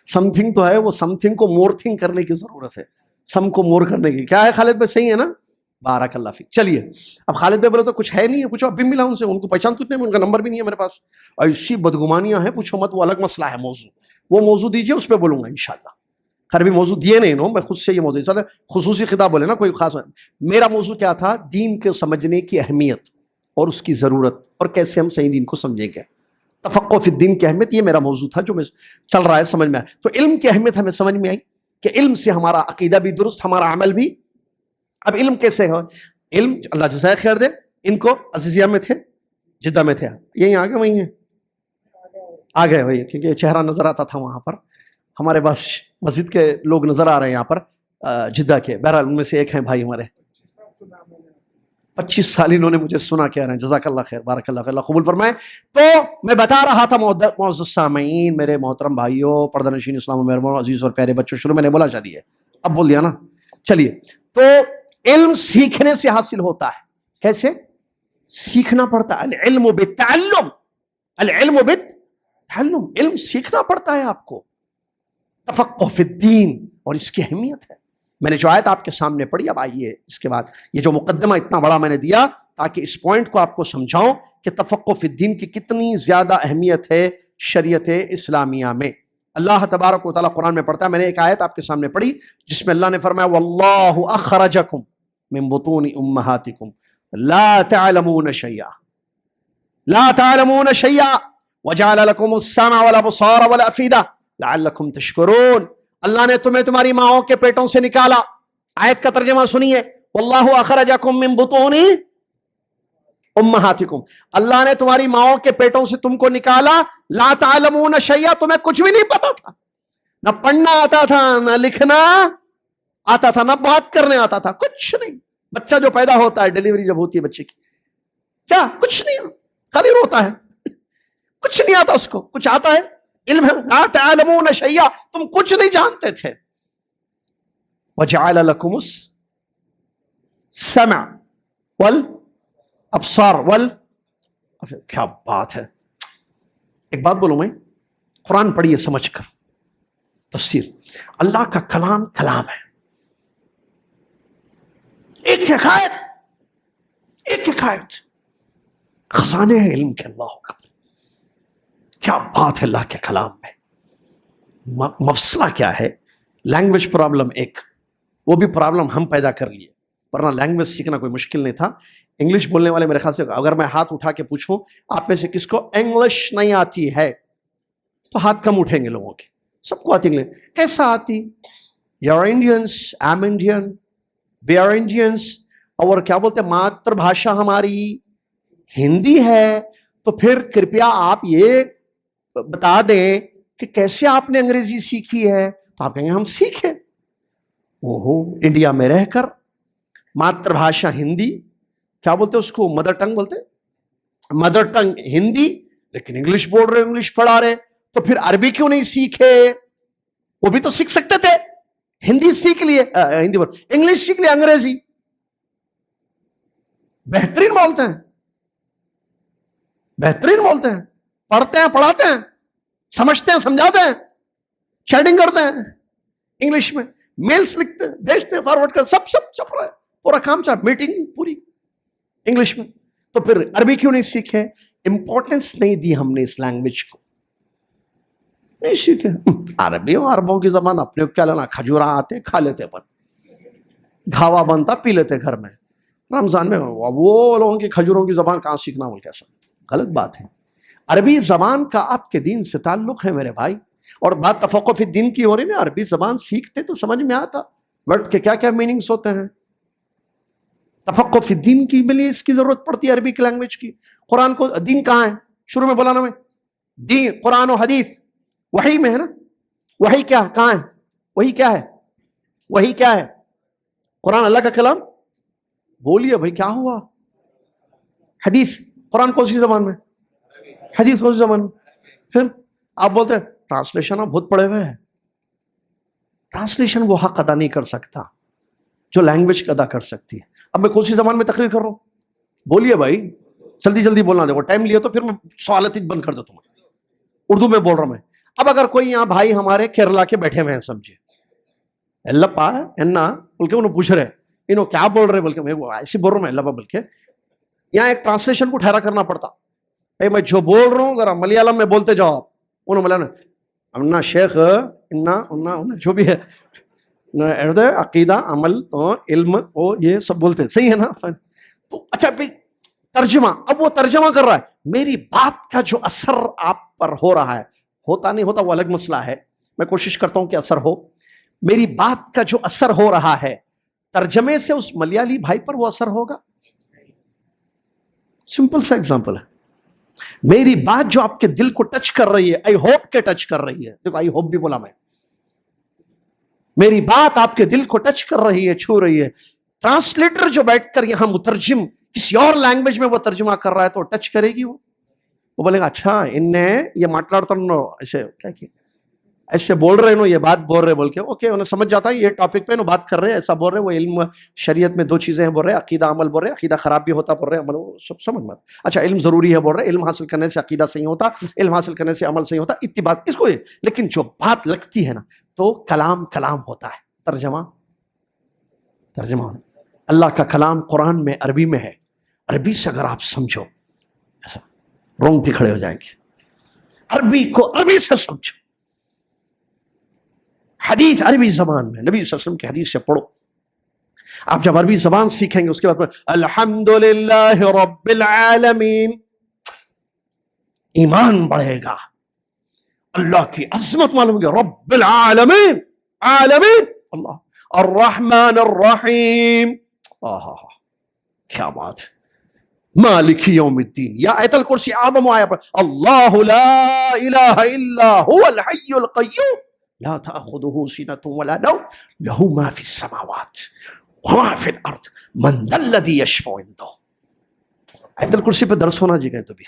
سم تھنگ تو ہے، وہ سم تھنگ کو مور تھنگ کرنے کی ضرورت ہے. سم کو مور کرنے کی کیا ہے؟ خالد بھائی صحیح ہے نا؟ بارک اللہ فیک. چلیے اب خالد بھائی بولے تو کچھ ہے نہیں ہے، پوچھو. اب بھی ملا ان سے، ان کو پہچان کچھ نہیں، ان کا نمبر بھی نہیں ہے میرے پاس. ایسی بدگمانیاں ہیں پوچھو مت. وہ الگ مسئلہ ہے موضوع. وہ موضوع دیجیے، اس پہ بولوں گا انشاءاللہ. خیر بھی موضوع دیے نہیں نو، میں خود سے یہ موضوع سر خصوصی خطاب بولے نا کوئی خاص. میرا موضوع کیا تھا؟ دین کو سمجھنے کی اہمیت اور اس کی ضرورت، اور کیسے ہم صحیح دین کو سمجھیں گے. تفقہ فی الدین کی اہمیت، یہ میرا موضوع تھا جو میں چل رہا ہے سمجھ میں آیا. تو علم کی اہمیت ہمیں سمجھ میں آئی کہ علم سے ہمارا عقیدہ بھی درست، ہمارا عمل بھی. اب علم کیسے ہے؟ علم اللہ جزائے خیر دے. ان کو عزیزیہ میں تھے، جدہ میں تھے، یہیں آگے وہیں ہیں، آگے وہی، کیونکہ چہرہ نظر آتا تھا وہاں پر. ہمارے پاس مسجد کے لوگ نظر آ رہے ہیں یہاں پر جدہ کے. بہرحال ان میں سے ایک ہیں بھائی ہمارے، 25 سال انہوں نے مجھے سنا کہہ رہے ہیں. جزاک اللہ خیر، بارک اللہ خیر، اللہ قبول فرمائے. تو میں بتا رہا تھا معزز سامعین، میرے محترم بھائیوں، پردہ نشین اسلام و مہربان عزیز اور پیارے بچوں، شروع میں نے بولا شادی ہے، اب بول دیا نا. چلیے، تو علم سیکھنے سے حاصل ہوتا ہے. کیسے؟ سیکھنا پڑتا ہے. العلم بالتعلم، العلم بالتعلم، علم سیکھنا پڑتا ہے آپ کو. تفقہ فی الدین، اور اس کی اہمیت ہے. میں نے جو آیت آپ کے سامنے پڑھی، اب آئیے اس کے بعد یہ جو مقدمہ اتنا بڑا میں نے دیا تاکہ اس پوائنٹ کو آپ کو سمجھاؤں کہ تفقہ فی الدین کی کتنی زیادہ اہمیت ہے شریعت اسلامیہ میں۔ اللہ تبارک و تعالیٰ قرآن میں پڑھتا ہے، میں نے ایک آیت آپ کے سامنے پڑھی جس میں اللہ نے فرمایا واللہ اخرجکم من بطون امہاتکم لا تعلمون شیئا لا تعلمون شیئا وجعل لکم السمع والابصار والافئدہ لعلکم تشکرون۔ اللہ نے تمہیں تمہاری ماؤں کے پیٹوں سے نکالا۔ آیت کا ترجمہ سنیے، واللہ اخرجکم من بطون امہاتکم، اللہ نے تمہاری ماؤں کے پیٹوں سے تم کو نکالا، لا تعلمون شیئا، تمہیں کچھ بھی نہیں پتا تھا، نہ پڑھنا آتا تھا، نہ لکھنا آتا تھا، نہ بات کرنے آتا تھا، کچھ نہیں۔ بچہ جو پیدا ہوتا ہے، ڈیلیوری جب ہوتی ہے بچے کی، کیا کچھ نہیں، خالی روتا ہے، کچھ نہیں آتا اس کو۔ کچھ آتا ہے؟ علم ہے؟ لا تعلمون شیئا، تم کچھ نہیں جانتے تھے۔ وجعل لکم السمع والابصار کیا بات ہے۔ ایک بات بولوں میں، قرآن پڑھیے سمجھ کر، تفسیر، اللہ کا کلام کلام ہے، ایک حکایت خزانے ہیں علم کے اللہ کا۔ کیا بات ہے اللہ کے کلام میں۔ مسئلہ کیا ہے؟ لینگویج پرابلم، ایک وہ بھی پرابلم ہم پیدا کر لیے، ورنہ لینگویج سیکھنا کوئی مشکل نہیں تھا۔ انگلش بولنے والے میرے خیال سے اگر میں ہاتھ اٹھا کے پوچھوں آپ میں سے کس کو انگلش نہیں آتی ہے تو ہاتھ کم اٹھیں گے لوگوں کے، سب کو آتی انگلش۔ کیسا آتی؟ You are Indians, I am Indian, we are Indians, اور کیا بولتے ہیں ماتر بھاشا ہماری ہندی ہے، تو پھر کرپیا آپ یہ بتا دیں کہ کیسے آپ نے انگریزی سیکھی ہے؟ تو آپ کہیں گے ہم سیکھیں۔ اوہو، انڈیا میں رہ کر ماتر بھاشا ہندی، کیا بولتے اس کو، مدر ٹنگ بولتے، مدر ٹنگ ہندی، لیکن انگلش بول رہے، انگلش پڑھا رہے، تو پھر عربی کیوں نہیں سیکھے؟ وہ بھی تو سیکھ سکتے تھے، ہندی سیکھ لیے، ہندی بول، انگلش سیکھ لیے، انگریزی بہترین بولتے ہیں، بہترین بولتے ہیں، پڑھتے ہیں، پڑھاتے ہیں، سمجھتے ہیں، سمجھاتے ہیں، چیٹنگ کرتے ہیں انگلش میں، میلز لکھتے ہیں، بھیجتے ہیں، فارورڈ کر، سب رہا ہے، پورا کام چل، میٹنگ پوری انگلش میں۔ تو پھر عربی کیوں نہیں سیکھے؟ امپورٹنس نہیں دی ہم نے اس لینگویج کو، نہیں سیکھے۔ عربی اور عربوں کی زبان اپنے کو کیا لینا، کھجورا آتے کھا لیتے، پر گھاوا بنتا پی لیتے گھر میں رمضان میں، وہ لوگوں کی کھجوروں کی زبان کہاں سیکھنا، بول کیسا غلط بات ہے۔ عربی زبان کا آپ کے دین سے تعلق ہے میرے بھائی، اور بات تفقہ فی الدین کی ہو رہی نا، عربی زبان سیکھتے تو سمجھ میں آتا ورڈ کے کیا کیا میننگز ہوتے ہیں۔ تفقہ فی الدین کی لیے اس کی ضرورت پڑتی ہے، عربی کی لینگویج کی۔ قرآن کو دین کہاں ہے؟ شروع میں بولا نا میں، دین قرآن و حدیث وحی میں ہے نا، وحی کیا ہے؟ کہاں ہے وحی؟ کیا ہے وحی؟ کیا ہے؟ قرآن اللہ کا کلام، بولیے بھائی کیا ہوا؟ حدیث، قرآن کون سی زبان میں؟ حدیث کون سی زبان میں؟ پھر آپ بولتے ہیں ٹرانسلیشن آپ بہت پڑے ہوئے ہیں، ٹرانسلیشن وہ حق ادا نہیں کر سکتا جو لینگویج ادا کر سکتی ہے۔ اب میں کون سی زبان میں تقریر کر رہا ہوں؟ بولیے بھائی، جلدی جلدی بولنا، دیکھو ٹائم لیا تو پھر میں سوالات بند کر دیتا ہوں، اردو میں بول رہا ہوں میں۔ اب اگر کوئی یہاں بھائی ہمارے کیرلا کے بیٹھے ہوئے ہیں، سمجھے اللہ پا انا بول کے انہوں پوچھ رہے انہوں کیا بول رہے، بول کے میں ایسے بول رہا ہوں میں اللہ پا، بول کے یہاں ایک ٹرانسلیشن کو ٹھہرا کرنا پڑتا، بھائی میں جو بول رہا ہوں ذرا ملیالم میں بولتے جاؤ آپ، انہوں ملیالم انا شیخ انا جو بھی ہے عقیدہ عمل علم وہ یہ سب بولتے ہیں، صحیح ہے نا؟ تو اچھا بھائی ترجمہ، اب وہ ترجمہ کر رہا ہے، میری بات کا جو اثر آپ پر ہو رہا ہے، ہوتا نہیں ہوتا وہ الگ مسئلہ ہے، میں کوشش کرتا ہوں کہ اثر ہو، میری بات کا جو اثر ہو رہا ہے ترجمے سے اس ملیالی بھائی پر وہ اثر ہوگا؟ سمپل سا ایگزامپل ہے، میری بات جو آپ کے دل کو ٹچ کر رہی ہے، آئی ہوپ کے ٹچ کر رہی ہے، دیکھو آئی ہوپ بھی بولا میں، میری بات آپ کے دل کو ٹچ کر رہی ہے، چھو رہی ہے، ٹرانسلیٹر جو بیٹھ کر یہاں مترجم کسی اور لینگویج میں وہ ترجمہ کر رہا ہے تو ٹچ کرے گی، وہ بولے گا اچھا ان نے یہ ماٹلاڑتنو ایسے کیا کہ ایسے بول رہے نو، یہ بات بول رہے بول کے، اوکے انہیں سمجھ جاتا ہے یہ ٹاپک پہ نو بات کر رہے ہیں، ایسا بول رہے، وہ علم شریعت میں دو چیزیں ہیں بول رہے، عقیدہ عمل بول رہے، عقیدہ خراب بھی ہوتا بول رہے، عمل سب سمجھ میں، اچھا علم ضروری ہے بول رہے، علم حاصل کرنے سے عقیدہ صحیح ہوتا، علم حاصل کرنے سے عمل صحیح ہوتا، اتنی بات اس کو، لیکن جو بات لگتی ہے نا تو کلام کلام ہوتا ہے، ترجمہ ترجمہ ہونا. اللہ کا کلام قرآن میں عربی میں ہے. عربی سے اگر آپ سمجھو ایسا رونگ پہ کھڑے ہو جائیں گے. عربی کو عربی سے سمجھو. حدیث عربی زبان میں نبی صلی اللہ علیہ وسلم کی حدیث سے پڑھو. آپ جب عربی زبان سیکھیں گے اس کے بعد الحمدللہ رب العالمین, ایمان بڑھے گا, اللہ کی عظمت معلوم ہوگی. رب العالمین, عالمین اللہ. الرحمن الرحیم, کیا بات ہے. مالک یوم الدین, یا آیت الکرسی اعظم آیا پر اللہ لا الہ الا هو الحی القیوم لا تأخذه سنة ولا نوم له ما في السماوات وما في الارض من ذا الذي يشفع عنده. آیت الکرسی پہ درس ہونا جی گئے تو بھی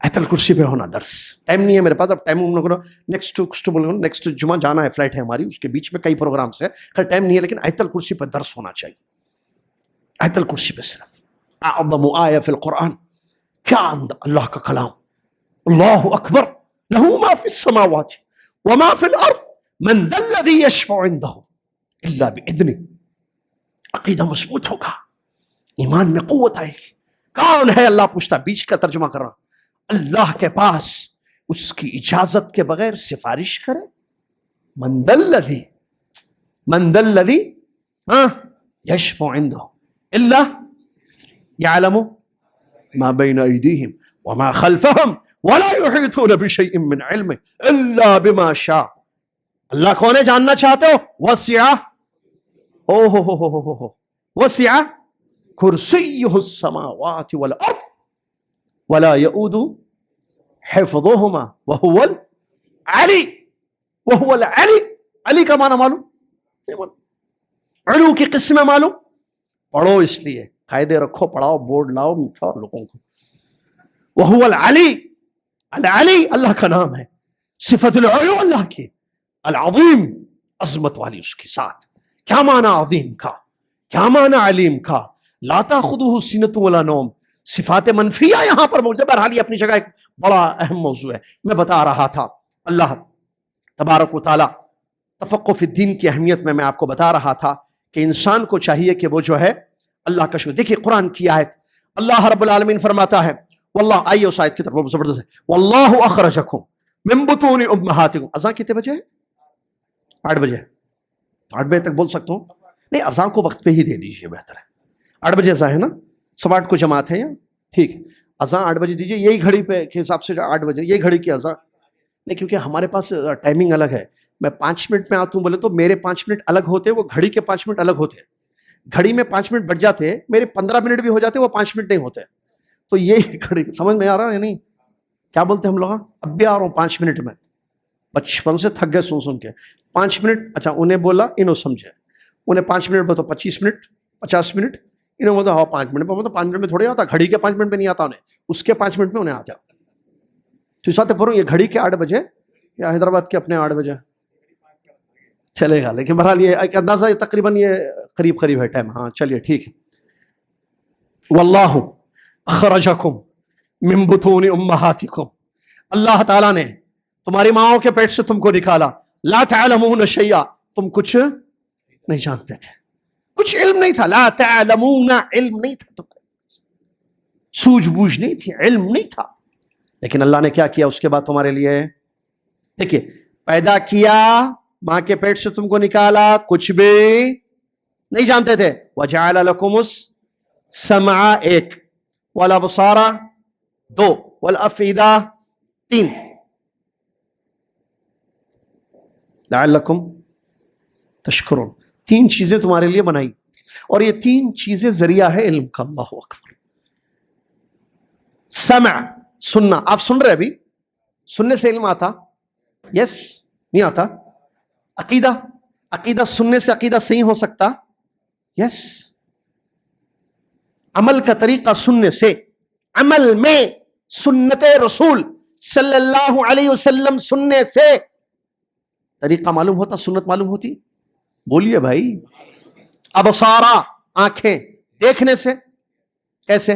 آیت الکرسی پہ ہونا درس. ٹائم نہیں ہے میرے پاس, اب ٹائم نیکسٹ جمعہ جانا ہے, فلائٹ ہے ہماری, اس کے بیچ میں کئی پروگرامس ہیں, خیر ٹائم نہیں ہے, لیکن آیت الکرسی پہ درس ہونا چاہیے. آیت الکرسی پہ صرف اعظم آیہ فی القرآن, کیا اللہ کا کلام. اللہ اکبر, لہ ما فی السماوات وما فی الارض من ذا الذی یشفع عندہ الا باذنہ. عقیدہ مضبوط ہوگا, ایمان میں قوت آئے گی. کون ہے اللہ پوچھتا, بیچ کا ترجمہ کر رہا, اللہ کے پاس اس کی اجازت کے بغیر سفارش کرے. من ذا الذی یشفع عنده الا يعلم ما بين ايديهم وما خلفهم ولا يحيطون بشيء من علمه الا بما شاء. اللہ کون ہے جاننا چاہتے ہو؟ وسع کرسیہ السماوات والارض ولا يؤود حفظهما وهو العلی. وهو العلی, علی کا معنی معلوم؟ علو کی قسم معلوم؟ پڑھو, اس لیے قاعدے رکھو, پڑھاؤ, بورڈ لاؤ لوگوں کو. وهو العلی, العلی اللہ کا نام ہے, صفت العلو اللہ کی, العظیم عظمت والی اس کی ساتھ. کیا معنی عظیم کا, کیا معنی علیم کا؟ لا تاخذہ سنۃ ولا نوم, صفات منفیہ یہاں پر موجود ہے. بہرحال یہ اپنی جگہ ایک بڑا اہم موضوع ہے. میں بتا رہا تھا اللہ تبارک و تعالی تفقہ فی الدین کی اہمیت میں آپ کو بتا رہا تھا کہ انسان کو چاہیے کہ وہ جو ہے اللہ کا شکر. دیکھیے قرآن کی آیت, اللہ رب العالمین فرماتا ہے, واللہ, آئیے اس آیت کی طرف, زبردست ہے. واللہ اخرجکم من بطون امہاتکم. اذان کتنے بجے ہے؟ 8 بجے. 8 بجے تک بول سکتا ہوں؟ نہیں, اذان کو وقت پہ ہی دے دیجیے, بہتر ہے. 8 بجے اذان ہے نا, 8:15 کو جماعت ہے, یا ٹھیک, اذان 8 بجے دیجیے. یہی گھڑی پہ کے حساب سے 8 بجے, یہی گھڑی کی اذان نہیں, کیونکہ ہمارے پاس ٹائمنگ الگ ہے. میں 5 منٹ میں آتا ہوں بولے تو میرے 5 منٹ الگ ہوتے, وہ گھڑی کے 5 منٹ الگ ہوتے. گھڑی میں 5 منٹ بڑھ جاتے, میرے 15 منٹ بھی ہو جاتے, وہ 5 منٹ نہیں ہوتے. تو یہ گھڑی سمجھ میں آ رہا ہے نہیں کیا بولتے ہم لوگ؟ اب بھی آ رہا ہوں 5 منٹ میں, بچپن سے تھک گئے سن کے. 5 منٹ, اچھا انہیں بولا, انہوں سمجھے, انہیں 5 منٹ بولتا 25 منٹ 50 منٹ, انہوں بولتا ہاں 5 منٹ میں. 5 منٹ میں تھوڑی آتا, گھڑی کے 5 منٹ میں نہیں آتا انہیں, اس کے 5 منٹ میں انہیں آتا. تو اس بات پڑھو, یہ گھڑی کے 8 بجے یا حیدرآباد کے اپنے 8 بجے چلے گا, لیکن بہرحال یہ ایک اندازہ تقریباً یہ قریب ہے ٹائم. ہاں چلیے ٹھیک ہے. واللہ اخرجکم من بطون امہاتکم, اللہ تعالیٰ نے تمہاری ماؤں کے پیٹ سے تم کو نکالا. لا تعلمون شیئا, تم کچھ نہیں جانتے تھے, کچھ علم نہیں تھا. لا تعلمون, علم نہیں تھا, تم سوجھ بوجھ نہیں تھی, علم نہیں تھا. لیکن اللہ نے کیا کیا اس کے بعد تمہارے لیے؟ دیکھیے, پیدا کیا, ماں کے پیٹ سے تم کو نکالا, کچھ بھی نہیں جانتے تھے. وَجَعَلَ لَكُمُ السَّمْعَ 1, وَالْأَبْصَارَ 2, وَالْأَفْئِدَةَ 3, لَعَلَّكُمْ تَشْكُرُونَ. 3 چیزیں تمہارے لیے بنائی, اور یہ 3 چیزیں ذریعہ ہے علم کا. اللہ اکبر. سمع, سننا, آپ سن رہے ابھی, سننے سے علم آتا؟ یس, نہیں آتا. عقیدہ سننے سے عقیدہ صحیح ہو سکتا؟ یس. عمل کا طریقہ سننے سے, عمل میں سنت رسول صلی اللہ علیہ وسلم سننے سے طریقہ معلوم ہوتا, سنت معلوم ہوتی. بولیے بھائی. ابصارا, آنکھیں, دیکھنے سے. کیسے؟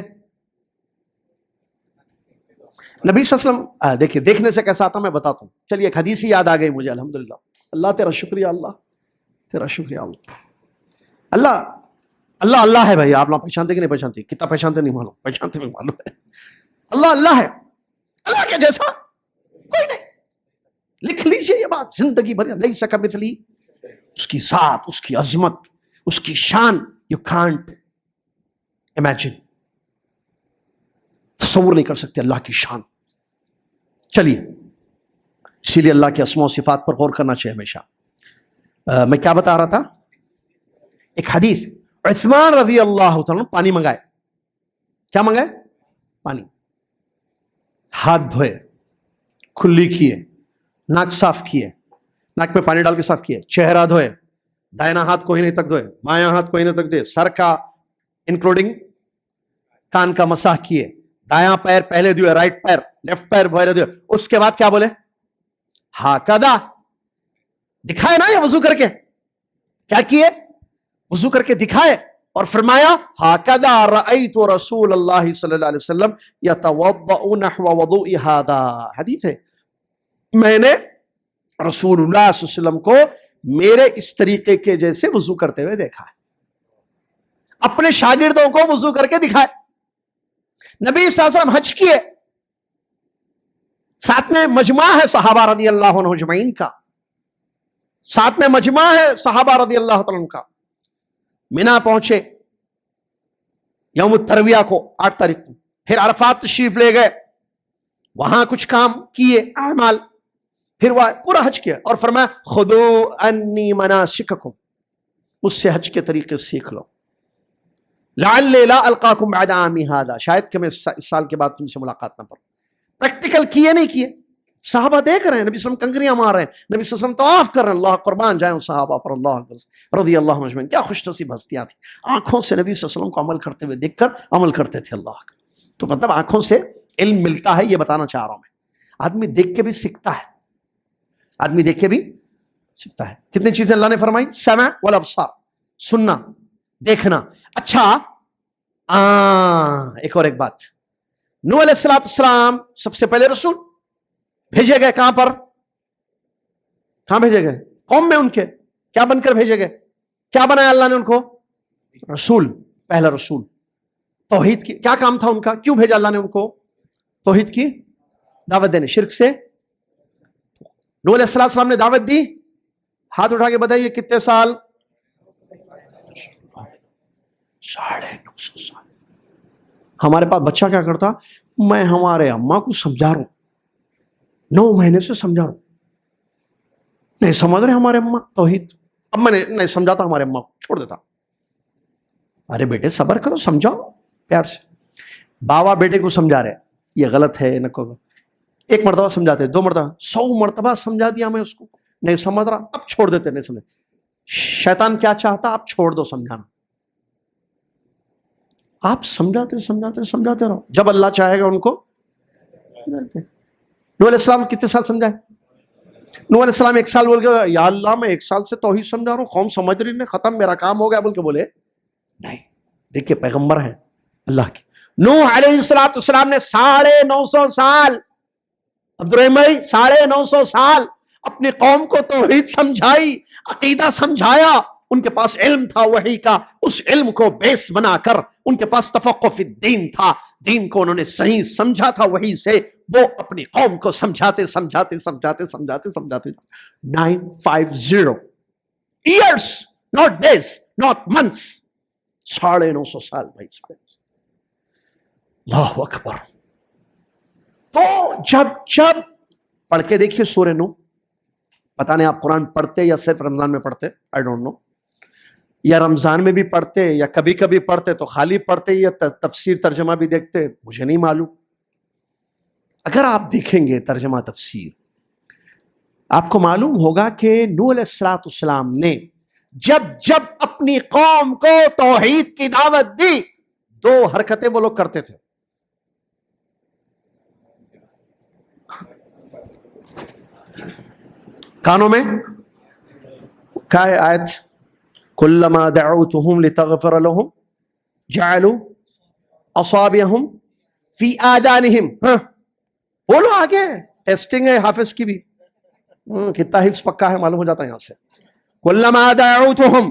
نبی صلی اللہ علیہ وسلم, دیکھیے دیکھنے سے کیسا آتا میں بتاتا ہوں. چلیے ایک حدیث ہی یاد آ گئی مجھے, الحمدللہ. اللہ تیرا شکریہ, اللہ تیرا شکریہ. اللہ اللہ اللہ اللہ ہے بھائی. آپ لوگ پہچانتے کہ نہیں پہچانتے؟ کتنا پہچانتے نہیں معلوم, پہچانتے بھی معلوم ہے. اللہ اللہ ہے, اللہ کے جیسا کوئی نہیں. لکھ لیجئے یہ بات زندگی بھر, لیس کمثلہ, اس کی ذات, اس کی عظمت, اس کی شان, یو کانٹ امیجن, تصور نہیں کر سکتے اللہ کی شان. چلیے, اسی لیے اللہ کے اسماء و صفات پر غور کرنا چاہیے ہمیشہ. میں کیا بتا رہا تھا؟ ایک حدیث, عثمان رضی اللہ تعالیٰ پانی منگائے. کیا منگائے؟ پانی. ہاتھ دھوئے, کھلی کیے, ناک صاف کیے, ناک میں پانی ڈال کے صاف کیے, چہرہ دھوئے, دائنا ہاتھ کو ہی نہیں تک دھوئے, بایاں ہاتھ کو ہی نہیں تک دے, سر کا انکلوڈنگ کان کا مسح کیے, دایاں پیر پہلے دھوئے, رائٹ پیر, لیفٹ پیر پہلے دھوئے. اس کے بعد کیا بولے؟ ہاکذا, دکھائے نا یہ وضو کر کے. کیا کیے؟ وضو کر کے دکھائے, اور فرمایا ہاکذا رأیت رسول اللہ صلی اللہ علیہ وسلم یتوضأ نحو وضوء ھذا. حدیث ہے, میں نے رسول اللہ صلی اللہ علیہ وسلم کو میرے اس طریقے کے جیسے وضو کرتے ہوئے دیکھا ہے. اپنے شاگردوں کو وضو کر کے دکھائے. نبی صلی اللہ علیہ وسلم حج کیے, ساتھ میں مجمع ہے صحابہ رضی اللہ عنہ اجمعین کا, ساتھ میں مجمع ہے صحابہ رضی اللہ عنہ کا. مینا پہنچے یوم الترویہ کو 8 تاریخ کو, پھر عرفات تشریف لے گئے, وہاں کچھ کام کیے اعمال, پھر وہ پورا حج کیا, اور فرمایا خذوا انی مناسککم, مجھ سے حج کے طریقے سیکھ لو. لعلی لا القاکم بعد عامی ھذا, شاید کہ میں اس سال کے بعد تم سے ملاقات نہ کروں. پریکٹیکل کیے نہیں کیے, صحابہ دیکھ رہے ہیں, نبی صلی اللہ علیہ وسلم کنکریاں مار رہے ہیں, نبی صلی اللہ علیہ وسلم طواف کر رہے ہیں. اللہ قربان جائیں صحابہ پر, اللہ رضی اللہ عنہم اجمعین. کیا خوش نصیب ہستیاں تھیں, آنکھوں سے نبی صلی اللہ علیہ وسلم کو عمل کرتے ہوئے دیکھ کر عمل کرتے تھے. اللہ کا تو مطلب آنکھوں سے علم ملتا ہے, یہ بتانا چاہ رہا ہوں میں. آدمی دیکھ کے بھی سیکھتا ہے, آدمی دیکھ کے بھی سیکھتا ہے. کتنی چیزیں اللہ نے فرمائی؟ سمع والابصار, سننا, دیکھنا. اچھا ایک اور ایک بات, نوح علیہ السلام سب سے پہلے رسول بھیجے گئے. کہاں پر؟ کہاں بھیجے گئے؟ قوم میں ان کے. کیا بن کر بھیجے گئے؟ کیا بنایا اللہ نے ان کو؟ رسول, پہلا رسول. توحید کی کیا کام تھا ان کا؟ کیوں بھیجا اللہ نے ان کو؟ توحید کی دعوت دینے, شرک سے. نوح علیہ السلام نے دعوت دی, ہاتھ اٹھا کے بتائیے کتنے سال؟ 950 سال. ہمارے پاس بچہ کیا کرتا؟ میں ہمارے اماں کو سمجھا رہا ہوں, 9 مہینے سے سمجھا رہا ہوں, نہیں سمجھ رہے ہمارے اماں توحید. اب میں نے نہیں سمجھاتا ہمارے اماں کو, چھوڑ دیتا. ارے بیٹے صبر کرو, سمجھاؤ پیار سے. باوا بیٹے کو سمجھا رہے یہ غلط ہے, نہ کو 1 مرتبہ سمجھاتے, 2 مرتبہ, 100 مرتبہ سمجھا دیا میں اس کو, نہیں سمجھ رہا, اب چھوڑ دیتے, نہیں سمجھ. شیطان کیا چاہتا؟ آپ چھوڑ دو سمجھانا, آپ سمجھاتے سمجھاتے سمجھاتے رہو, جب اللہ چاہے گا ان کو. نوح علیہ السلام کتنے سال سمجھائے؟ نوح علیہ السلام 1 سال بول کے, یا اللہ میں 1 سال سے توحید سمجھا رہا ہوں, قوم سمجھ رہی نہیں, ختم, میرا کام ہو گیا بول کے بولے نہیں. دیکھیے پیغمبر ہیں اللہ کے. نوح علیہ السلام نے 950 سال, عبدالرحیم بھائی 950 سال اپنی قوم کو توحید سمجھائی, عقیدہ سمجھایا. ان کے پاس علم تھا وحی کا, اس علم کو بیس بنا کر ان کے پاس تفقہ فی الدین تھا, دین کو انہوں نے صحیح سمجھا تھا وحی سے. وہ اپنی قوم کو سمجھاتے سمجھاتے سمجھاتے سمجھاتے سمجھاتے 950 years, not days, not months, 950 سال بھائی. اللہ اکبر. تو جب پڑھ کے دیکھیے سورہ نوح. پتہ نہیں آپ قرآن پڑھتے یا صرف رمضان میں پڑھتے, آئی ڈونٹ نو, یا رمضان میں بھی پڑھتے یا کبھی کبھی پڑھتے تو خالی پڑھتے یا تفسیر ترجمہ بھی دیکھتے, مجھے نہیں معلوم. اگر آپ دیکھیں گے ترجمہ تفسیر, آپ کو معلوم ہوگا کہ نوح علیہ السلام نے جب اپنی قوم کو توحید کی دعوت دی, 2 حرکتیں وہ لوگ کرتے تھے. کانوں میں کیا ہے آیت؟ کلما دعوتهم لتغفر لهم جعلوا اصابعهم فی آذانهم. بولو آگے, ٹیسٹنگ ہے حافظ کی بھی, کتنا حفظ پکا ہے معلوم ہو جاتا ہے یہاں سے. کلما دعوتهم,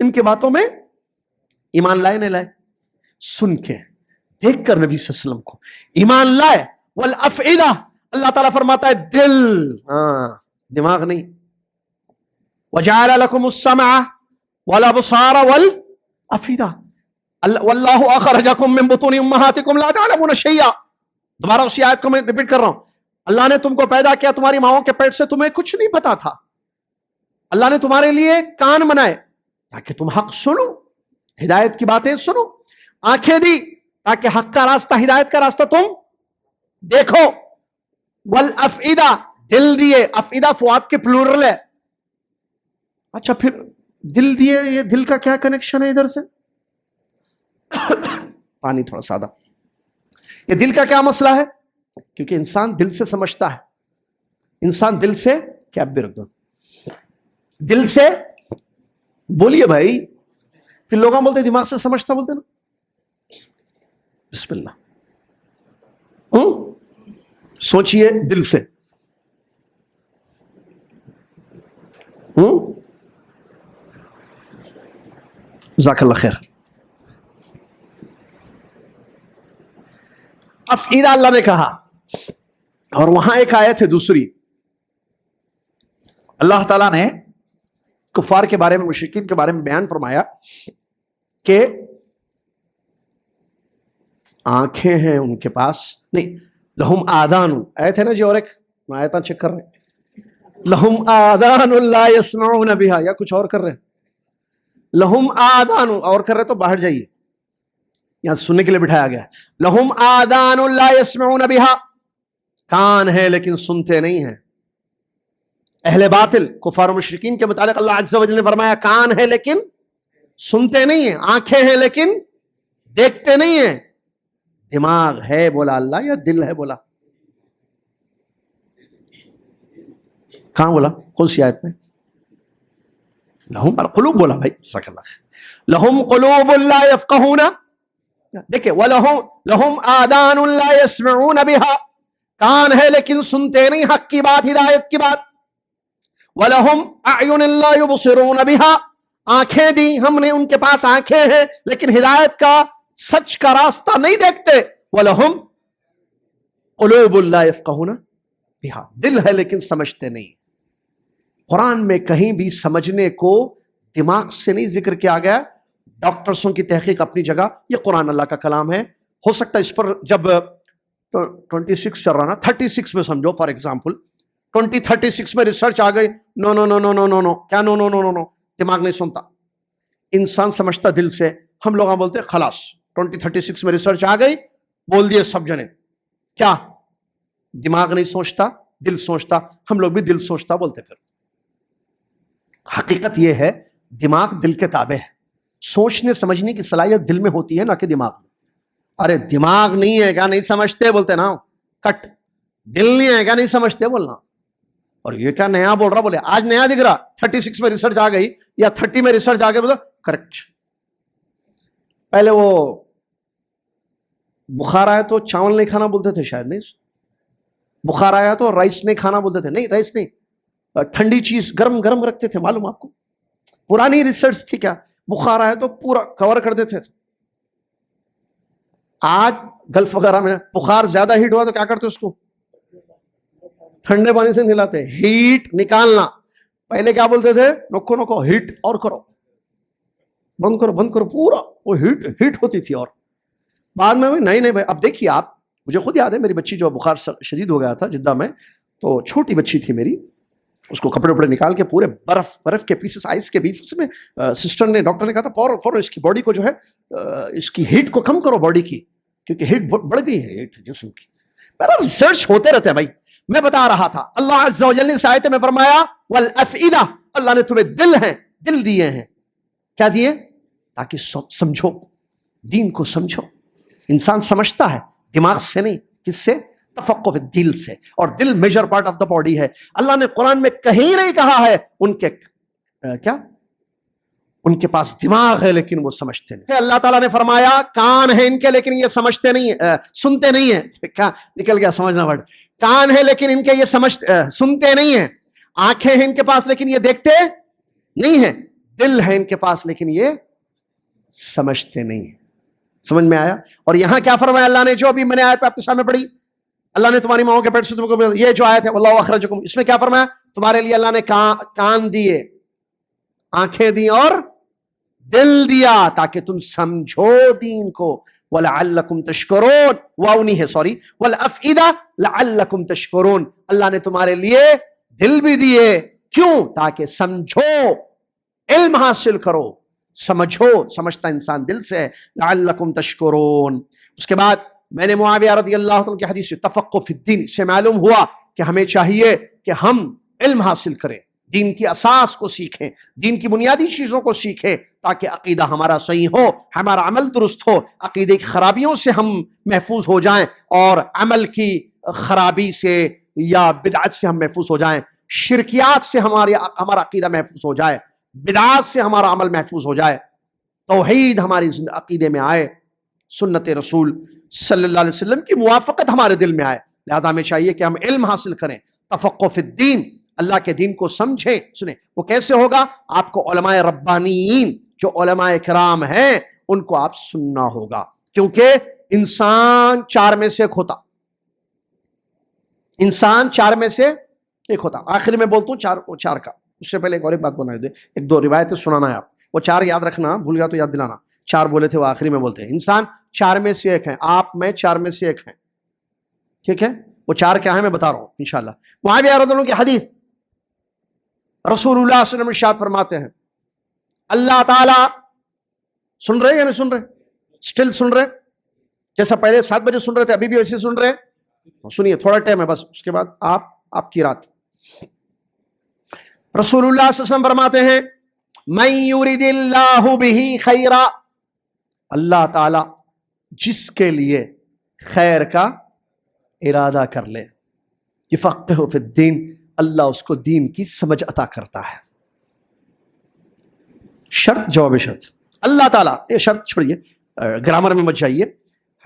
ان کی باتوں میں ایمان لائے نہیں لائے؟ سن کے دیکھ کر نبی صلی اللہ علیہ وسلم کو ایمان لائے. والافئدہ، اللہ تعالیٰ فرماتا ہے دل، دماغ نہیں. وجعل لكم السمع والابصار والافئدہ، واللہ اخرجکم من بطون امہاتکم لا تعلمون شیئا. دوبارہ اسی آیت کو میں ریپیٹ کر رہا ہوں. اللہ نے تم کو پیدا کیا تمہاری ماؤں کے پیٹ سے، تمہیں کچھ نہیں پتا تھا. اللہ نے تمہارے لیے کان بنائے تاکہ تم حق سنو، ہدایت کی باتیں سنو. آنکھیں دی تاکہ حق کا راستہ، ہدایت کا راستہ تم دیکھو. والافئدہ، دل دیے. افئدہ فؤاد کے پلورل ہے. اچھا پھر دل دیے، یہ دل کا کیا کنیکشن ہے ادھر سے؟ پانی تھوڑا سادہ. یہ دل کا کیا مسئلہ ہے؟ کیونکہ انسان دل سے سمجھتا ہے. انسان دل سے، کیا بھی رکھ دو، دل سے بولیے بھائی. پھر لوگ بولتے دماغ سے سمجھتا بولتے نا. بسم اللہ. سوچئے دل سے. جزاک اللہ خیر. افئدہ اللہ نے کہا، اور وہاں ایک آیت ہے دوسری. اللہ تعالیٰ نے کفار کے بارے میں، مشرکین کے بارے میں بیان فرمایا کہ آنکھیں ہیں ان کے پاس، نہیں، لہم آذان. آیت ہے نا جی، اور ایک آیتاں چیک کر رہے ہیں. لہم آذان لا یسمعون بہا، یا کچھ اور کر رہے ہیں؟ لہم آذان، اور کر رہے تو باہر جائیے، یہاں سننے کے لیے بٹھایا گیا. لہم آذان لا یسمعون بہا، کان ہے لیکن سنتے نہیں ہیں. اہل باطل کفار و مشرکین کے متعلق اللہ عز و جل نے فرمایا کان ہے لیکن سنتے نہیں ہیں، آنکھیں ہیں لیکن دیکھتے نہیں ہیں. دماغ ہے بولا اللہ یا دل ہے بولا؟ کہاں بولا؟ کون سی آیت میں؟ لہم قلوب بولا بھائی. جزاک اللہ خیر. لہم قلوب لا یفقہون، دیکھیں، لہم آذان لا یسمعون بہا، کان ہے لیکن سنتے نہیں حق کی بات، ہدایت کی بات. وَلَهُمْ أَعْيُنٍ لَا يُبْصِرُونَ بِهَا، آنکھیں دی ہم نے، ان کے پاس آنکھیں ہیں لیکن ہدایت کا، سچ کا راستہ نہیں دیکھتے. وَلَهُمْ قُلُوبٌ لَا يَفْقَهُونَ بِهَا، دل ہے لیکن سمجھتے نہیں. قرآن میں کہیں بھی سمجھنے کو دماغ سے نہیں ذکر کیا گیا. ڈاکٹرسوں کی تحقیق اپنی جگہ، یہ قرآن اللہ کا کلام ہے. ہو سکتا ہے اس پر جب 26 چل رہا نا، 36 میں سمجھو فار ایگزامپل، 36 میں ریسرچ آ گئی. نو نو نو نو نو نو نو، کیا نو نو نو نو نو؟ دماغ نہیں سنتا، انسان سمجھتا دل سے. ہم لوگ بولتے خلاص 36 میں ریسرچ آ گئی، بول دیے سب جنے. کیا دماغ نہیں سوچتا، دل سوچتا. ہم لوگ بھی دل سوچتا بولتے. پھر حقیقت یہ ہے دماغ دل کے تابع ہے. سوچنے سمجھنے کی صلاحیت دل میں ہوتی ہے، نہ کہ دماغ میں. ارے دماغ نہیں ہے کیا نہیں سمجھتے بولتے نا، کٹ. دل نہیں ہے کیا نہیں سمجھتے بولنا. اور یہ کیا نیا بول رہا، بولے آج نیا دکھ رہا، 36 میں ریسرچ آ گئی یا 30 میں ریسرچ آ گئی، بولے کریکٹ. پہلے وہ بخار آیا تو چاول نہیں کھانا بولتے تھے، شاید نہیں. بخار آیا تو رائس نہیں کھانا بولتے تھے، نہیں رائس نہیں، ٹھنڈی چیز گرم گرم رکھتے تھے. معلوم آپ کو پرانی ریسرچ تھی. کیا بخار آیا تو پورا کور کر دیتے تھے. آج گلف وغیرہ میں بخار زیادہ ہیٹ ہوا تو کیا کرتے اس کو؟ ٹھنڈے پانی سے نہلاتے. ہیٹ نکالنا. پہلے کیا بولتے تھے؟ نکو نکو ہیٹ اور کرو، بند کرو بند کرو، پورا وہ ہیٹ ہوتی تھی. اور بعد میں نہیں نہیں بھائی. اب دیکھیے آپ، مجھے خود یاد ہے میری بچی جو بخار شدید ہو گیا تھا جدہ میں، تو چھوٹی بچی تھی میری، اس کو کپڑے وپڑے نکال کے پورے برف کے پیسز، آئس کے پیسز میں سسٹر نے، ڈاکٹر نے کہا تھا فوراً اس کی باڈی کو جو ہے اس کی ہیٹ کو کم کرو باڈی کی، کیونکہ ہیٹ بڑھ گئی ہے، ہیٹ جسم کی. میرا ریسرچ ہوتے رہتے ہیں بھائی. میں بتا رہا تھا اللہ عز و جل نے اس آیت میں فرمایا والافئدہ، اللہ نے تمہیں دل ہیں، دل دیے ہیں. کیا دیے؟ تاکہ سمجھو، دین کو سمجھو. انسان سمجھتا ہے دماغ سے نہیں، کس سے؟ تفقہ دل سے. اور دل major part of the body ہے. اللہ نے قرآن میں کہیں نہیں کہا ہے ان کے کیا، ان کے پاس دماغ ہے لیکن وہ سمجھتے نہیں. اللہ تعالیٰ نے فرمایا کان ہے ان کے لیکن یہ سمجھتے نہیں ہیں، سنتے نہیں ہیں. کیا نکل گیا سمجھنا ورڈ. کان ہے لیکن ان کے یہ سنتے نہیں ہیں. آنکھیں ہیں ان کے پاس لیکن یہ دیکھتے نہیں ہیں. دل ہے ان کے پاس لیکن یہ سمجھتے نہیں ہیں. سمجھ میں آیا؟ اور یہاں کیا فرمایا اللہ نے, جو ابھی میں نے آیت پہ آپ کے سامنے پڑھی, اللہ نے تمہاری ماؤں کے پیٹ سے تم کو, یہ جو آیت ہے واللہ اخرجکم, اس میں کیا فرمایا؟ تمہارے لیے اللہ نے کان دیے, آنکھیں دی اور دل دیا تاکہ تم سمجھو دین کو. وَلَعَلَّكُمْ تَشْكُرُونَ, واو نہیں ہے سوری, وَالْأَفْئِدَةَ لَعَلَّكُمْ تَشْكُرُونَ, اللہ نے تمہارے لیے دل بھی دیے, کیوں؟ تاکہ سمجھو, علم حاصل کرو, سمجھو, سمجھتا انسان دل سے, لعلکم تشکرون. اس کے بعد میں نے معاویہ رضی اللہ عنہ کی حدیث سے تفقہ فی الدین سے معلوم ہوا کہ ہمیں چاہیے کہ ہم علم حاصل کریں, دین کی اساس کو سیکھیں, دین کی بنیادی چیزوں کو سیکھیں, تاکہ عقیدہ ہمارا صحیح ہو, ہمارا عمل درست ہو, عقیدے کی خرابیوں سے ہم محفوظ ہو جائیں, اور عمل کی خرابی سے یا بدعت سے ہم محفوظ ہو جائیں, شرکیات سے ہمارا عقیدہ محفوظ ہو جائے, بدعات سے ہمارا عمل محفوظ ہو جائے, توحید ہماری عقیدے میں آئے, سنت رسول صلی اللہ علیہ وسلم کی موافقت ہمارے دل میں آئے. لہذا ہمیں چاہیے کہ ہم علم حاصل کریں, تفقہ فی الدین, اللہ کے دین کو سمجھیں. سنیں, وہ کیسے ہوگا؟ آپ کو علماء ربانیین جو علماء کرام ہیں ان کو آپ سننا ہوگا, کیونکہ انسان چار میں سے ایک ہوتا, انسان چار میں سے ایک ہوتا. آخر میں بولتا ہوں چار کا, اس سے پہلے ایک اور ایک بات بنا دے, ایک دو روایتیں سنانا ہے آپ, وہ چار یاد رکھنا, بھول گیا تو یاد دلانا. چار بولے تھے وہ آخری میں بولتے ہیں. انسان چار میں سے ایک ہیں, آپ میں چار میں سے ایک ہیں, ٹھیک ہے؟ وہ چار کیا ہیں میں بتا رہا ہوں انشاءاللہ. معاویہ رضی اللہ عنہ کی حدیث, رسول اللہ صلی اللہ علیہ وسلم ارشاد فرماتے ہیں, اللہ تعالیٰ, سن رہے یا نہیں سن رہے؟ سٹل سن رہے؟ جیسا پہلے 7 بجے سن رہے تھے ابھی بھی ویسے سن رہے؟ سنیے, تھوڑا ٹائم ہے بس, اس کے بعد آپ کی رات. رسول اللہ صلی اللہ علیہ وسلم فرماتے ہیں, من یرید اللہ بہ خیرا, اللہ تعالی جس کے لیے خیر کا ارادہ کر لے, یفقہہ فی الدین, اللہ اس کو دین کی سمجھ عطا کرتا ہے. شرط, جواب شرط, اللہ تعالیٰ, یہ شرط چھوڑیے, گرامر میں مت جائیے,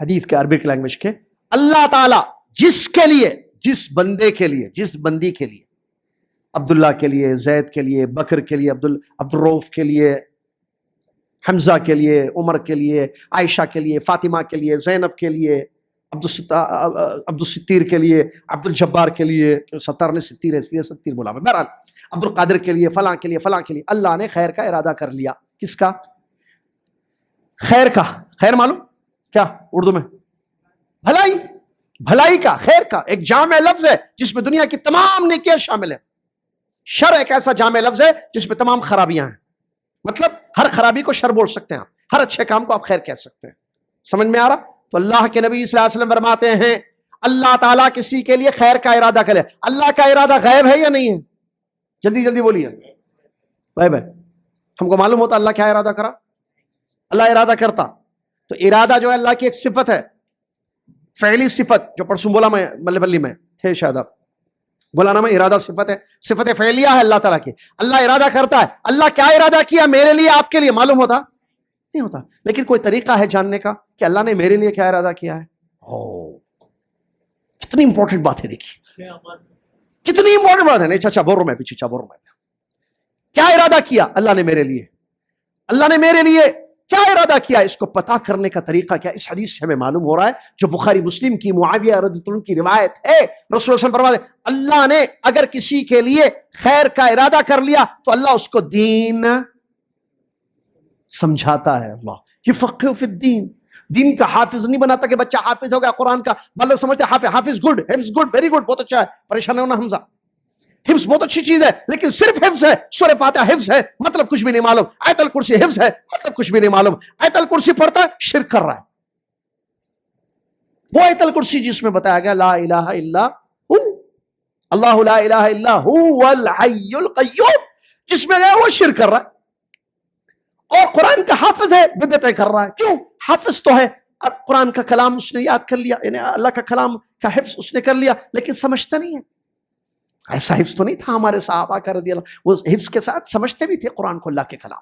حدیث کے عربک لینگویج کے, اللہ تعالیٰ جس کے لیے, جس بندے کے لیے, جس بندی کے لیے, عبداللہ کے لیے, زید کے لیے, بکر کے لیے, عبدالرؤف کے لیے, حمزہ کے لیے, عمر کے لیے, عائشہ کے لیے, فاطمہ کے لیے, زینب کے لیے, عبدالستیر کے لیے, عبدالجبار کے لیے, ستار نے ستیر ہے اس لیے ستیر بولا میں, بہرحال عبدالقادر کے لیے, فلاں کے لیے, فلاں کے لیے, اللہ نے خیر کا ارادہ کر لیا. کس کا؟ خیر کا. خیر معلوم کیا اردو میں؟ بھلائی, بھلائی کا, خیر کا ایک جامع لفظ ہے جس میں دنیا کی تمام نیکیاں شامل ہیں. شر ایک ایسا جامع لفظ ہے جس میں تمام خرابیاں ہیں, مطلب ہر خرابی کو شر بول سکتے ہیں آپ, ہر اچھے کام کو آپ خیر کہہ سکتے ہیں. سمجھ میں آ رہا؟ تو اللہ کے نبی صلی اللہ علیہ وسلم فرماتے ہیں, اللہ تعالیٰ کسی کے لیے خیر کا ارادہ کرے. اللہ کا ارادہ غیب ہے یا نہیں ہے؟ جلدی جلدی بولیے. غیب ہے. ہم کو معلوم ہوتا اللہ کیا ارادہ کرا؟ اللہ ارادہ کرتا تو ارادہ جو ہے اللہ کی ایک صفت ہے, فعلی صفت, جو پرسوں بولا میں ملے بلی میں تھے شاید آپ, بولا نا میں, ارادہ صفت ہے, صفت فعلیہ ہے اللہ تعالیٰ کی. اللہ ارادہ کرتا ہے. اللہ کیا ارادہ کیا میرے لیے, آپ کے لیے معلوم ہوتا نہیں ہوتا, لیکن کوئی طریقہ ہے جاننے کا کہ اللہ نے میرے لیے کیا ارادہ کیا ہے. کتنی امپورٹنٹ بات ہے, دیکھیے کتنی امپورٹنٹ بات ہے. نہیں چچا بول رہا ہوں میں, پیچھے چچا بول رہا ہوں میں, کیا ارادہ کیا اللہ نے میرے لیے, اللہ نے میرے لیے کیا ارادہ کیا, اس کو پتا کرنے کا طریقہ کیا, اس حدیث سے ہمیں معلوم ہو رہا ہے جو بخاری مسلم کی معاویہ رضی اللہ عنہ کی روایت ہے. رسول اللہ صلی اللہ علیہ وسلم فرماتے ہیں, اللہ نے اگر کسی کے لیے خیر کا ارادہ کر لیا تو اللہ اس کو دین سمجھاتا ہے. اللہ یفقہہ فی الدین, دین کا حافظ نہیں بناتا کہ بچہ حافظ ہو گیا قرآن کا. بعض لوگ سمجھتے ہیں حافظ گڈ, حفظ گڈ, ویری گڈ, بہت اچھا ہے, پریشان ہونا حمزہ, حفظ بہت اچھی چیز ہے, لیکن صرف حفظ ہے, سورہ فاتحہ حفظ ہے, مطلب کچھ بھی نہیں معلوم. آیت الکرسی حفظ ہے, مطلب کچھ بھی نہیں معلوم. آیت الکرسی پڑھتا ہے, شرک کر رہا ہے. وہ آیت الکرسی جس میں بتایا گیا لا الہ الا ہو, اللہ لا الہ الا هو الحی القیوم, جس میں گیا وہ شرک کر رہا ہے. اور قرآن کا حافظ ہے, بدعتیں کر رہا ہے. کیوں؟ حافظ تو ہے, قرآن کا کلام اس نے یاد کر لیا, یعنی اللہ کا کلام کا حفظ اس نے کر لیا, لیکن سمجھتا نہیں ہے. ایسا حفظ تو نہیں تھا ہمارے صحابہ کا رضی اللہ, وہ حفظ کے ساتھ سمجھتے بھی تھے قرآن کو, اللہ کے کلام.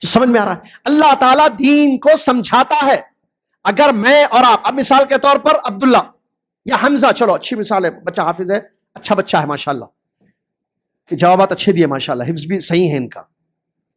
تو سمجھ میں آ رہا ہے, اللہ تعالیٰ دین کو سمجھاتا ہے. اگر میں اور آپ, اب مثال کے طور پر عبداللہ یا حمزہ, چلو اچھی مثال ہے, بچہ حافظ ہے, اچھا بچہ ہے ماشاءاللہ, کہ جوابات اچھے دیے ماشاءاللہ, حفظ بھی صحیح ہے ان کا,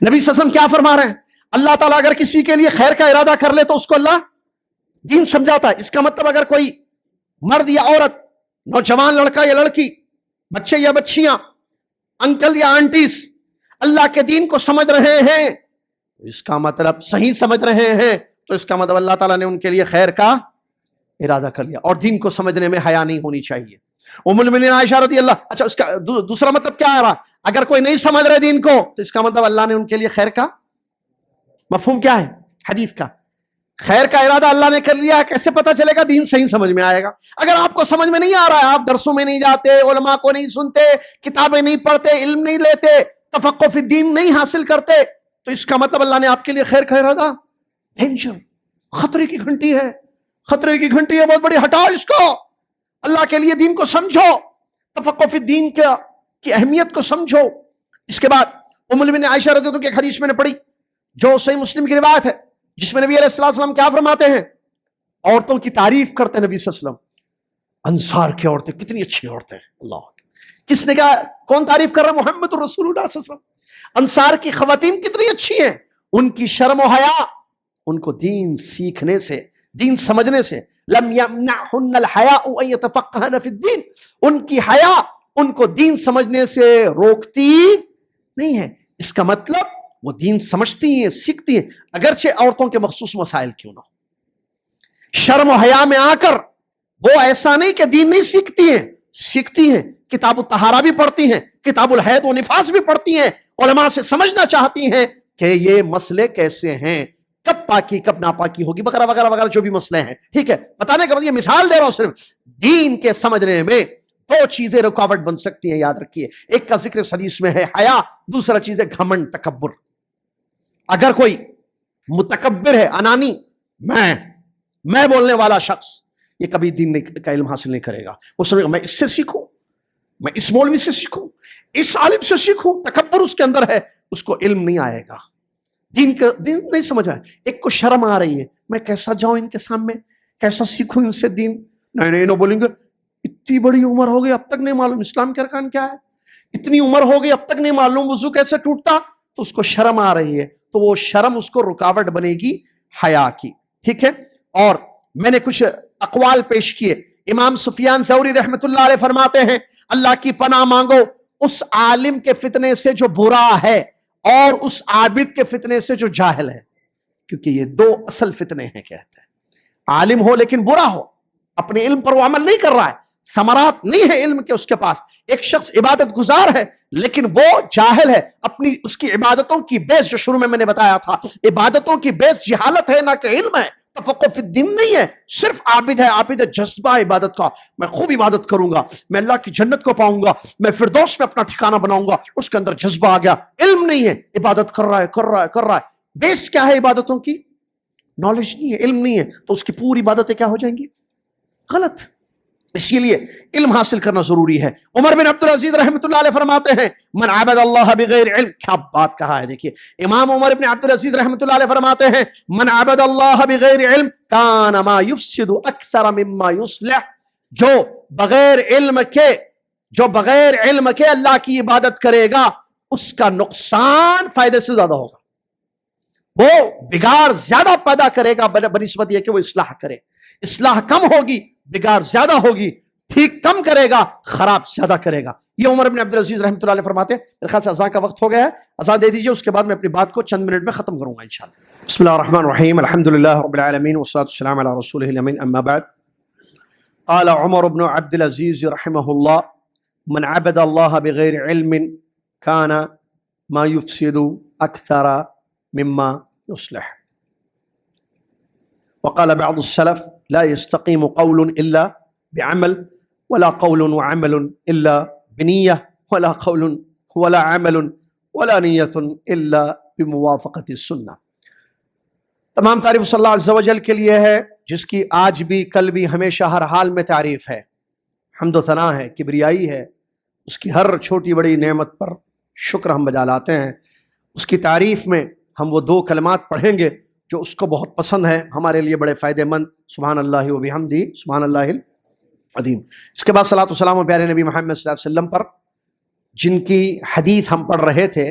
نبی صلی اللہ علیہ وسلم کیا فرما رہے ہیں؟ اللہ تعالیٰ اگر کسی کے لیے خیر کا ارادہ کر لے تو اس کو اللہ دین سمجھاتا ہے. اس کا مطلب اگر کوئی مرد یا عورت، نوجوان لڑکا یا لڑکی، بچے یا بچیاں، انکل یا آنٹیز اللہ کے دین کو سمجھ رہے ہیں، اس کا مطلب صحیح سمجھ رہے ہیں، تو اس کا مطلب اللہ تعالیٰ نے ان کے لیے خیر کا ارادہ کر لیا. اور دین کو سمجھنے میں حیا نہیں ہونی چاہیے. ام المؤمنین عائشہ رضی اللہ، اچھا اس کا دوسرا مطلب کیا آ رہا؟ اگر کوئی نہیں سمجھ رہے دین کو تو اس کا مطلب اللہ نے ان کے لیے خیر کا مفہوم کیا ہے حدیث کا؟ خیر کا ارادہ اللہ نے کر لیا. کیسے پتا چلے گا؟ دین صحیح سمجھ میں آئے گا. اگر آپ کو سمجھ میں نہیں آ رہا ہے، آپ درسوں میں نہیں جاتے، علماء کو نہیں سنتے، کتابیں نہیں پڑھتے، علم نہیں لیتے، تفقہ فی الدین نہیں حاصل کرتے، تو اس کا مطلب اللہ نے آپ کے لیے خیر کا ارادہ. ڈینجر، خطرے کی گھنٹی ہے، خطرے کی گھنٹی ہے بہت بڑی. ہٹاؤ اس کو. اللہ کے لیے دین کو سمجھو، تفقہ فی الدین کی اہمیت کو سمجھو. اس کے بعد ام المؤمنین عائشہ رضی اللہ عنہا کی ایک حدیث میں نے پڑھی جو صحیح مسلم کی روایت ہے، جس میں نبی علیہ الصلوۃ والسلام کیا فرماتے ہیں؟ عورتوں کی تعریف کرتے ہیں نبی صلی اللہ علیہ وسلم. انصار کی عورتیں کتنی اچھی عورتیں ہیں. اللہ، کس نے کہا؟ کون تعریف کر رہا؟ محمد رسول اللہ صلی اللہ علیہ وسلم. انصار کی خواتین کتنی اچھی ہیں، ان کی شرم و حیا ان کو دین سیکھنے سے، دین سمجھنے سے. لم یمنعہن الحیاء ان یتفقہن فی الدین، ان کی حیا ان کو دین سمجھنے سے روکتی نہیں ہے. اس کا مطلب وہ دین سمجھتی ہیں، سیکھتی ہیں، اگرچہ عورتوں کے مخصوص مسائل کیوں نہ ہو. شرم و حیا میں آ کر وہ ایسا نہیں کہ دین نہیں سیکھتی ہیں، سیکھتی ہیں. کتاب الطہارہ بھی پڑھتی ہیں، کتاب الحیض و نفاس بھی پڑھتی ہیں، علماء سے سمجھنا چاہتی ہیں کہ یہ مسئلے کیسے ہیں، کب پاکی کب ناپاکی ہوگی، وغیرہ وغیرہ وغیرہ جو بھی مسئلے ہیں. ٹھیک ہے، بتانے کا یہ مثال دے رہا ہوں. صرف دین کے سمجھنے میں دو چیزیں رکاوٹ بن سکتی ہیں، یاد رکھیے. ایک کا ذکر حدیث میں ہے حیا، دوسرا چیز ہے گھمنڈ، تکبر. اگر کوئی متکبر ہے، انانی، میں بولنے والا شخص، یہ کبھی دین کا علم حاصل نہیں کرے گا. وہ سمجھے گا میں اس سے سیکھوں، میں اس مولوی سے سیکھوں، اس عالم سے سیکھوں. تکبر اس کے اندر ہے، اس کو علم نہیں آئے گا، دین نہیں سمجھ آئے. ایک کو شرم آ رہی ہے، میں کیسا جاؤں ان کے سامنے، کیسا سیکھوں ان سے دین. نہیں بولیں گے اتنی بڑی عمر ہو گئی اب تک نہیں معلوم اسلام کے ارکان کیا ہے، اتنی عمر ہو گئی اب تک نہیں معلوم وضو کیسے ٹوٹتا. تو اس کو شرم آ رہی ہے، تو وہ شرم اس کو رکاوٹ بنے گی حیا کی. ٹھیک ہے. اور میں نے کچھ اقوال پیش کیے. امام سفیان ثوری رحمۃ اللہ علیہ فرماتے ہیں اللہ کی پناہ مانگو اس عالم کے فتنے سے جو برا ہے اور اس عابد کے فتنے سے جو جاہل ہے، کیونکہ یہ دو اصل فتنے ہیں. کہتے ہیں عالم ہو لیکن برا ہو، اپنے علم پر وہ عمل نہیں کر رہا ہے، ثمرات نہیں ہے علم کے اس کے پاس. ایک شخص عبادت گزار ہے لیکن وہ جاہل ہے، اپنی اس کی عبادتوں کی بیس جو شروع میں نے بتایا تھا، عبادتوں کی بیس جہالت ہے نہ کہ علم ہے، تفقہ فی الدین نہیں ہے. صرف عابد ہے، عابد ہے جذبہ عبادت کا، میں خوب عبادت کروں گا، میں اللہ کی جنت کو پاؤں گا، میں فردوس میں اپنا ٹھکانہ بناؤں گا. اس کے اندر جذبہ آ گیا. علم نہیں ہے، عبادت کر رہا ہے. بیس کیا ہے عبادتوں کی؟ نالج نہیں ہے، علم نہیں ہے، تو اس کی پوری عبادتیں کیا ہو جائیں گی؟ غلط. اسی لیے علم حاصل کرنا ضروری ہے. عمر بن عبدالعزیز رحمۃ اللہ علیہ فرماتے ہیں من عبد اللہ بغیر علم. کیا بات کہا ہے دیکھیے. امام عمر بن عبدالعزیز رحمۃ اللہ علیہ فرماتے ہیں من عبد اللہ بغیر علم کان ما یفسد اکثر مما یصلح. جو بغیر علم کے اللہ کی عبادت کرے گا اس کا نقصان فائدے سے زیادہ ہوگا. وہ بگاڑ زیادہ پیدا کرے گا بنسبت یہ کہ وہ اصلاح کرے. اصلاح کم ہوگی، بگاڑ زیادہ ہوگی. ٹھیک کم کرے گا، خراب زیادہ کرے گا. یہ عمر بن عبدالعزیز رحمۃ اللہ علیہ فرماتے ہیں. میرے خیال سے اذان کا وقت ہو گیا ہے، اذان دے دیجئے، اس کے بعد میں اپنی بات کو چند منٹ میں ختم کروں گا انشاءاللہ. بسم اللہ الرحمن الرحیم، الحمدللہ رب العالمین والصلاة والسلام علی رسولہ الامین، اما بعد. قال عمر بن عبدالعزیز رحمہ اللہ من عبد اللہ بغیر علم کان ما یفسد اکثر مما يصلح. وقال بعض السلف لا يستقيم قول إلا بعمل ولا قول وعمل إلا بنية ولا قول ولا عمل ولا نية إلا بموافقة السنة. تمام تعریف صلی اللہ عز و جل کے لیے ہے جس کی آج بھی کل بھی ہمیشہ ہر حال میں تعریف ہے، حمد و ثنا ہے، کبریائی ہے. اس کی ہر چھوٹی بڑی نعمت پر شکر ہم بجا لاتے ہیں. اس کی تعریف میں ہم وہ دو کلمات پڑھیں گے جو اس کو بہت پسند ہے، ہمارے لیے بڑے فائدہ مند. سبحان اللہ و بحمدہ سبحان اللہ العظیم. اس کے بعد صلاۃ والسلام و پیارے نبی محمد صلی اللہ علیہ وسلم پر، جن کی حدیث ہم پڑھ رہے تھے،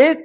1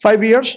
5 years।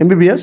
MBBS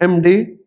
MD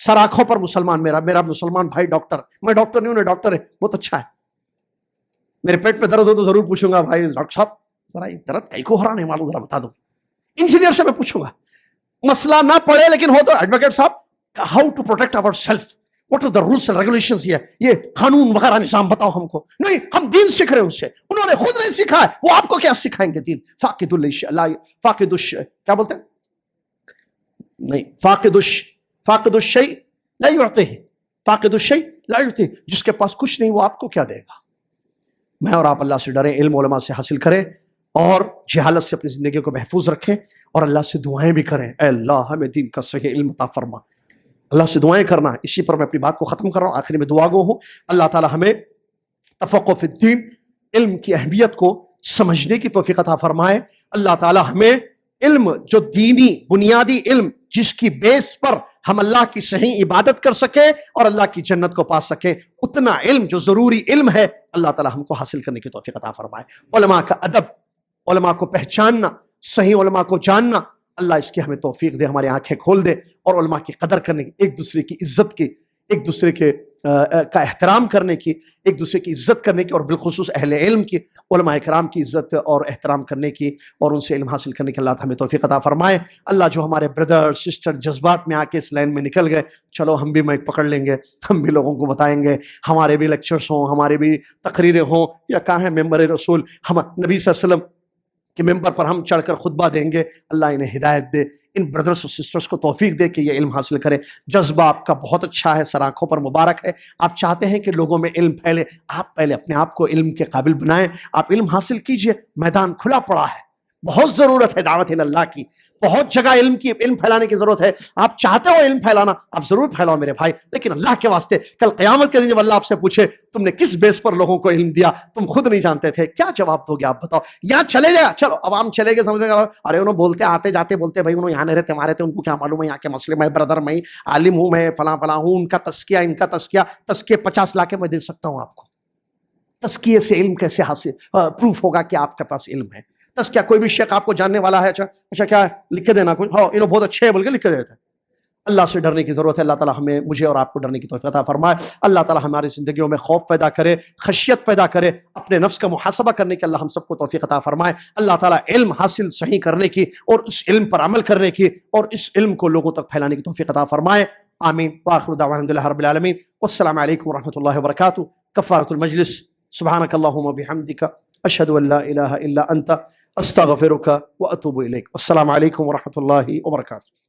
سر آنکھوں پر مسلمان، میرا مسلمان بھائی ڈاکٹر، میں ڈاکٹر نہیں ہوں، ڈاکٹر ہے، بہت اچھا ہے. میرے پیٹ میں درد ہو تو ضرور پوچھوں گا بھائی ڈاکٹر صاحب ذرا یہ درد کئی کو ہو رہا نہیں معلوم، ذرا بتا دو. انجینئر سے میں پوچھوں گا، مسئلہ نہ پڑے لیکن ہو تو ایڈوکیٹ صاحب how to protect our self, what are the rules and regulations, یہ قانون وغیرہ نظام بتاؤ ہم کو. نہیں، ہم دین سیکھ رہے ہیں ان سے، انہوں نے خود نہیں سیکھا ہے، وہ آپ کو کیا سکھائیں گے دین. فاقد کیا بولتے ہیں، نہیں، فاقد الشیء لا یعطیہ، فاقد الشیء لا یعطیہ، جس کے پاس کچھ نہیں وہ آپ کو کیا دے گا. میں اور آپ اللہ سے ڈریں، علم علماء سے حاصل کریں اور جہالت سے اپنی زندگی کو محفوظ رکھیں، اور اللہ سے دعائیں بھی کریں، اے اللہ ہمیں دین کا صحیح علم عطا فرما. اللہ سے دعائیں کرنا. اسی پر میں اپنی بات کو ختم کر رہا ہوں، آخری میں دعا گو ہوں. اللہ تعالی ہمیں تفقہ فی الدین، علم کی اہمیت کو سمجھنے کی توفیق عطا فرمائے. اللہ تعالی ہمیں علم جو دینی بنیادی علم جس کی بیس پر ہم اللہ کی صحیح عبادت کر سکے اور اللہ کی جنت کو پا سکے، اتنا علم جو ضروری علم ہے اللہ تعالی ہم کو حاصل کرنے کی توفیق عطا فرمائے. علماء کا ادب، علماء کو پہچاننا، صحیح علماء کو جاننا، اللہ اس کی ہمیں توفیق دے، ہماری آنکھیں کھول دے، اور علماء کی قدر کرنے کی، ایک دوسرے کی عزت کی، ایک دوسرے کے کا احترام کرنے کی، ایک دوسرے کی عزت کرنے کی، اور بالخصوص اہل علم کی، علماء کرام کی عزت اور احترام کرنے کی اور ان سے علم حاصل کرنے کی اللہ ہمیں توفیق عطا فرمائے. اللہ جو ہمارے بردر سسٹر جذبات میں آ کے اس لائن میں نکل گئے، چلو ہم بھی مائک پکڑ لیں گے، ہم بھی لوگوں کو بتائیں گے، ہمارے بھی لیکچرز ہوں، ہمارے بھی تقریریں ہوں، یا کہاں ہے ممبر رسول، ہم نبی صلی اللہ علیہ وسلم کہ ممبر پر ہم چڑھ کر خطبہ دیں گے. اللہ انہیں ہدایت دے، ان بردرز اور سسٹرز کو توفیق دے کہ یہ علم حاصل کرے. جذبہ آپ کا بہت اچھا ہے، سر آنکھوں پر مبارک ہے. آپ چاہتے ہیں کہ لوگوں میں علم پھیلے، آپ پہلے اپنے آپ کو علم کے قابل بنائیں، آپ علم حاصل کیجئے. میدان کھلا پڑا ہے، بہت ضرورت ہے دعوت اللہ کی، بہت جگہ علم پھیلانے کی ضرورت ہے. آپ چاہتے ہو علم پھیلانا، آپ ضرور پھیلاؤ میرے بھائی، لیکن اللہ کے واسطے کل قیامت کے دن جب اللہ آپ سے پوچھے تم نے کس بیس پر لوگوں کو علم دیا، تم خود نہیں جانتے تھے، کیا جواب دو گے آپ بتاؤ؟ یہاں چلے گیا، چلو عوام چلے گئے سمجھنے کا، ارے انہوں بولتے آتے جاتے بولتے بھائی انہوں یہاں نہیں رہتے ہمارے تھے، ان کو کیا معلوم ہے یہاں کے مسئلے، میں بردر میں عالم ہوں، میں فلاں فلاں ہوں، ان کا تزکیہ ان کا تزکیہ، تزکیے 50 لاکھ میں دے سکتا ہوں آپ کو. تزکیے سے علم کیسے حاصل پروف ہوگا کہ آپ کے پاس علم ہے؟ تزکیہ کوئی بھی شیخ آپ کو جاننے والا ہے، اچھا کیا ہے لکھ کے دینا کچھ، ہاں انہوں بہت اچھے ہیں بول کے لکھ کے دیتے ہیں. اللہ سے ڈرنے کی ضرورت ہے. اللہ تعالیٰ ہمیں، مجھے اور آپ کو ڈرنے کی توفیق عطا فرمائے. اللہ تعالیٰ ہماری زندگیوں میں خوف پیدا کرے، خشیت پیدا کرے، اپنے نفس کا محاسبہ کرنے کی اللہ ہم سب کو توفیق عطا فرمائے. اللہ تعالیٰ علم حاصل صحیح کرنے کی اور اس علم پر عمل کرنے کی اور اس علم کو لوگوں تک پھیلانے کی توفیق عطا فرمائے. آمین. وآخر دعوانا الحمد للہ رب العالمین، والسلام علیکم ورحمۃ اللہ وبرکاتہ. کفارۃ المجلس. سبحانک اللہم وبحمدک، اشہد ان لا الہ الا انت، استغفرک واتوب الیک. السلام علیکم ورحمۃ اللہ وبرکاتہ.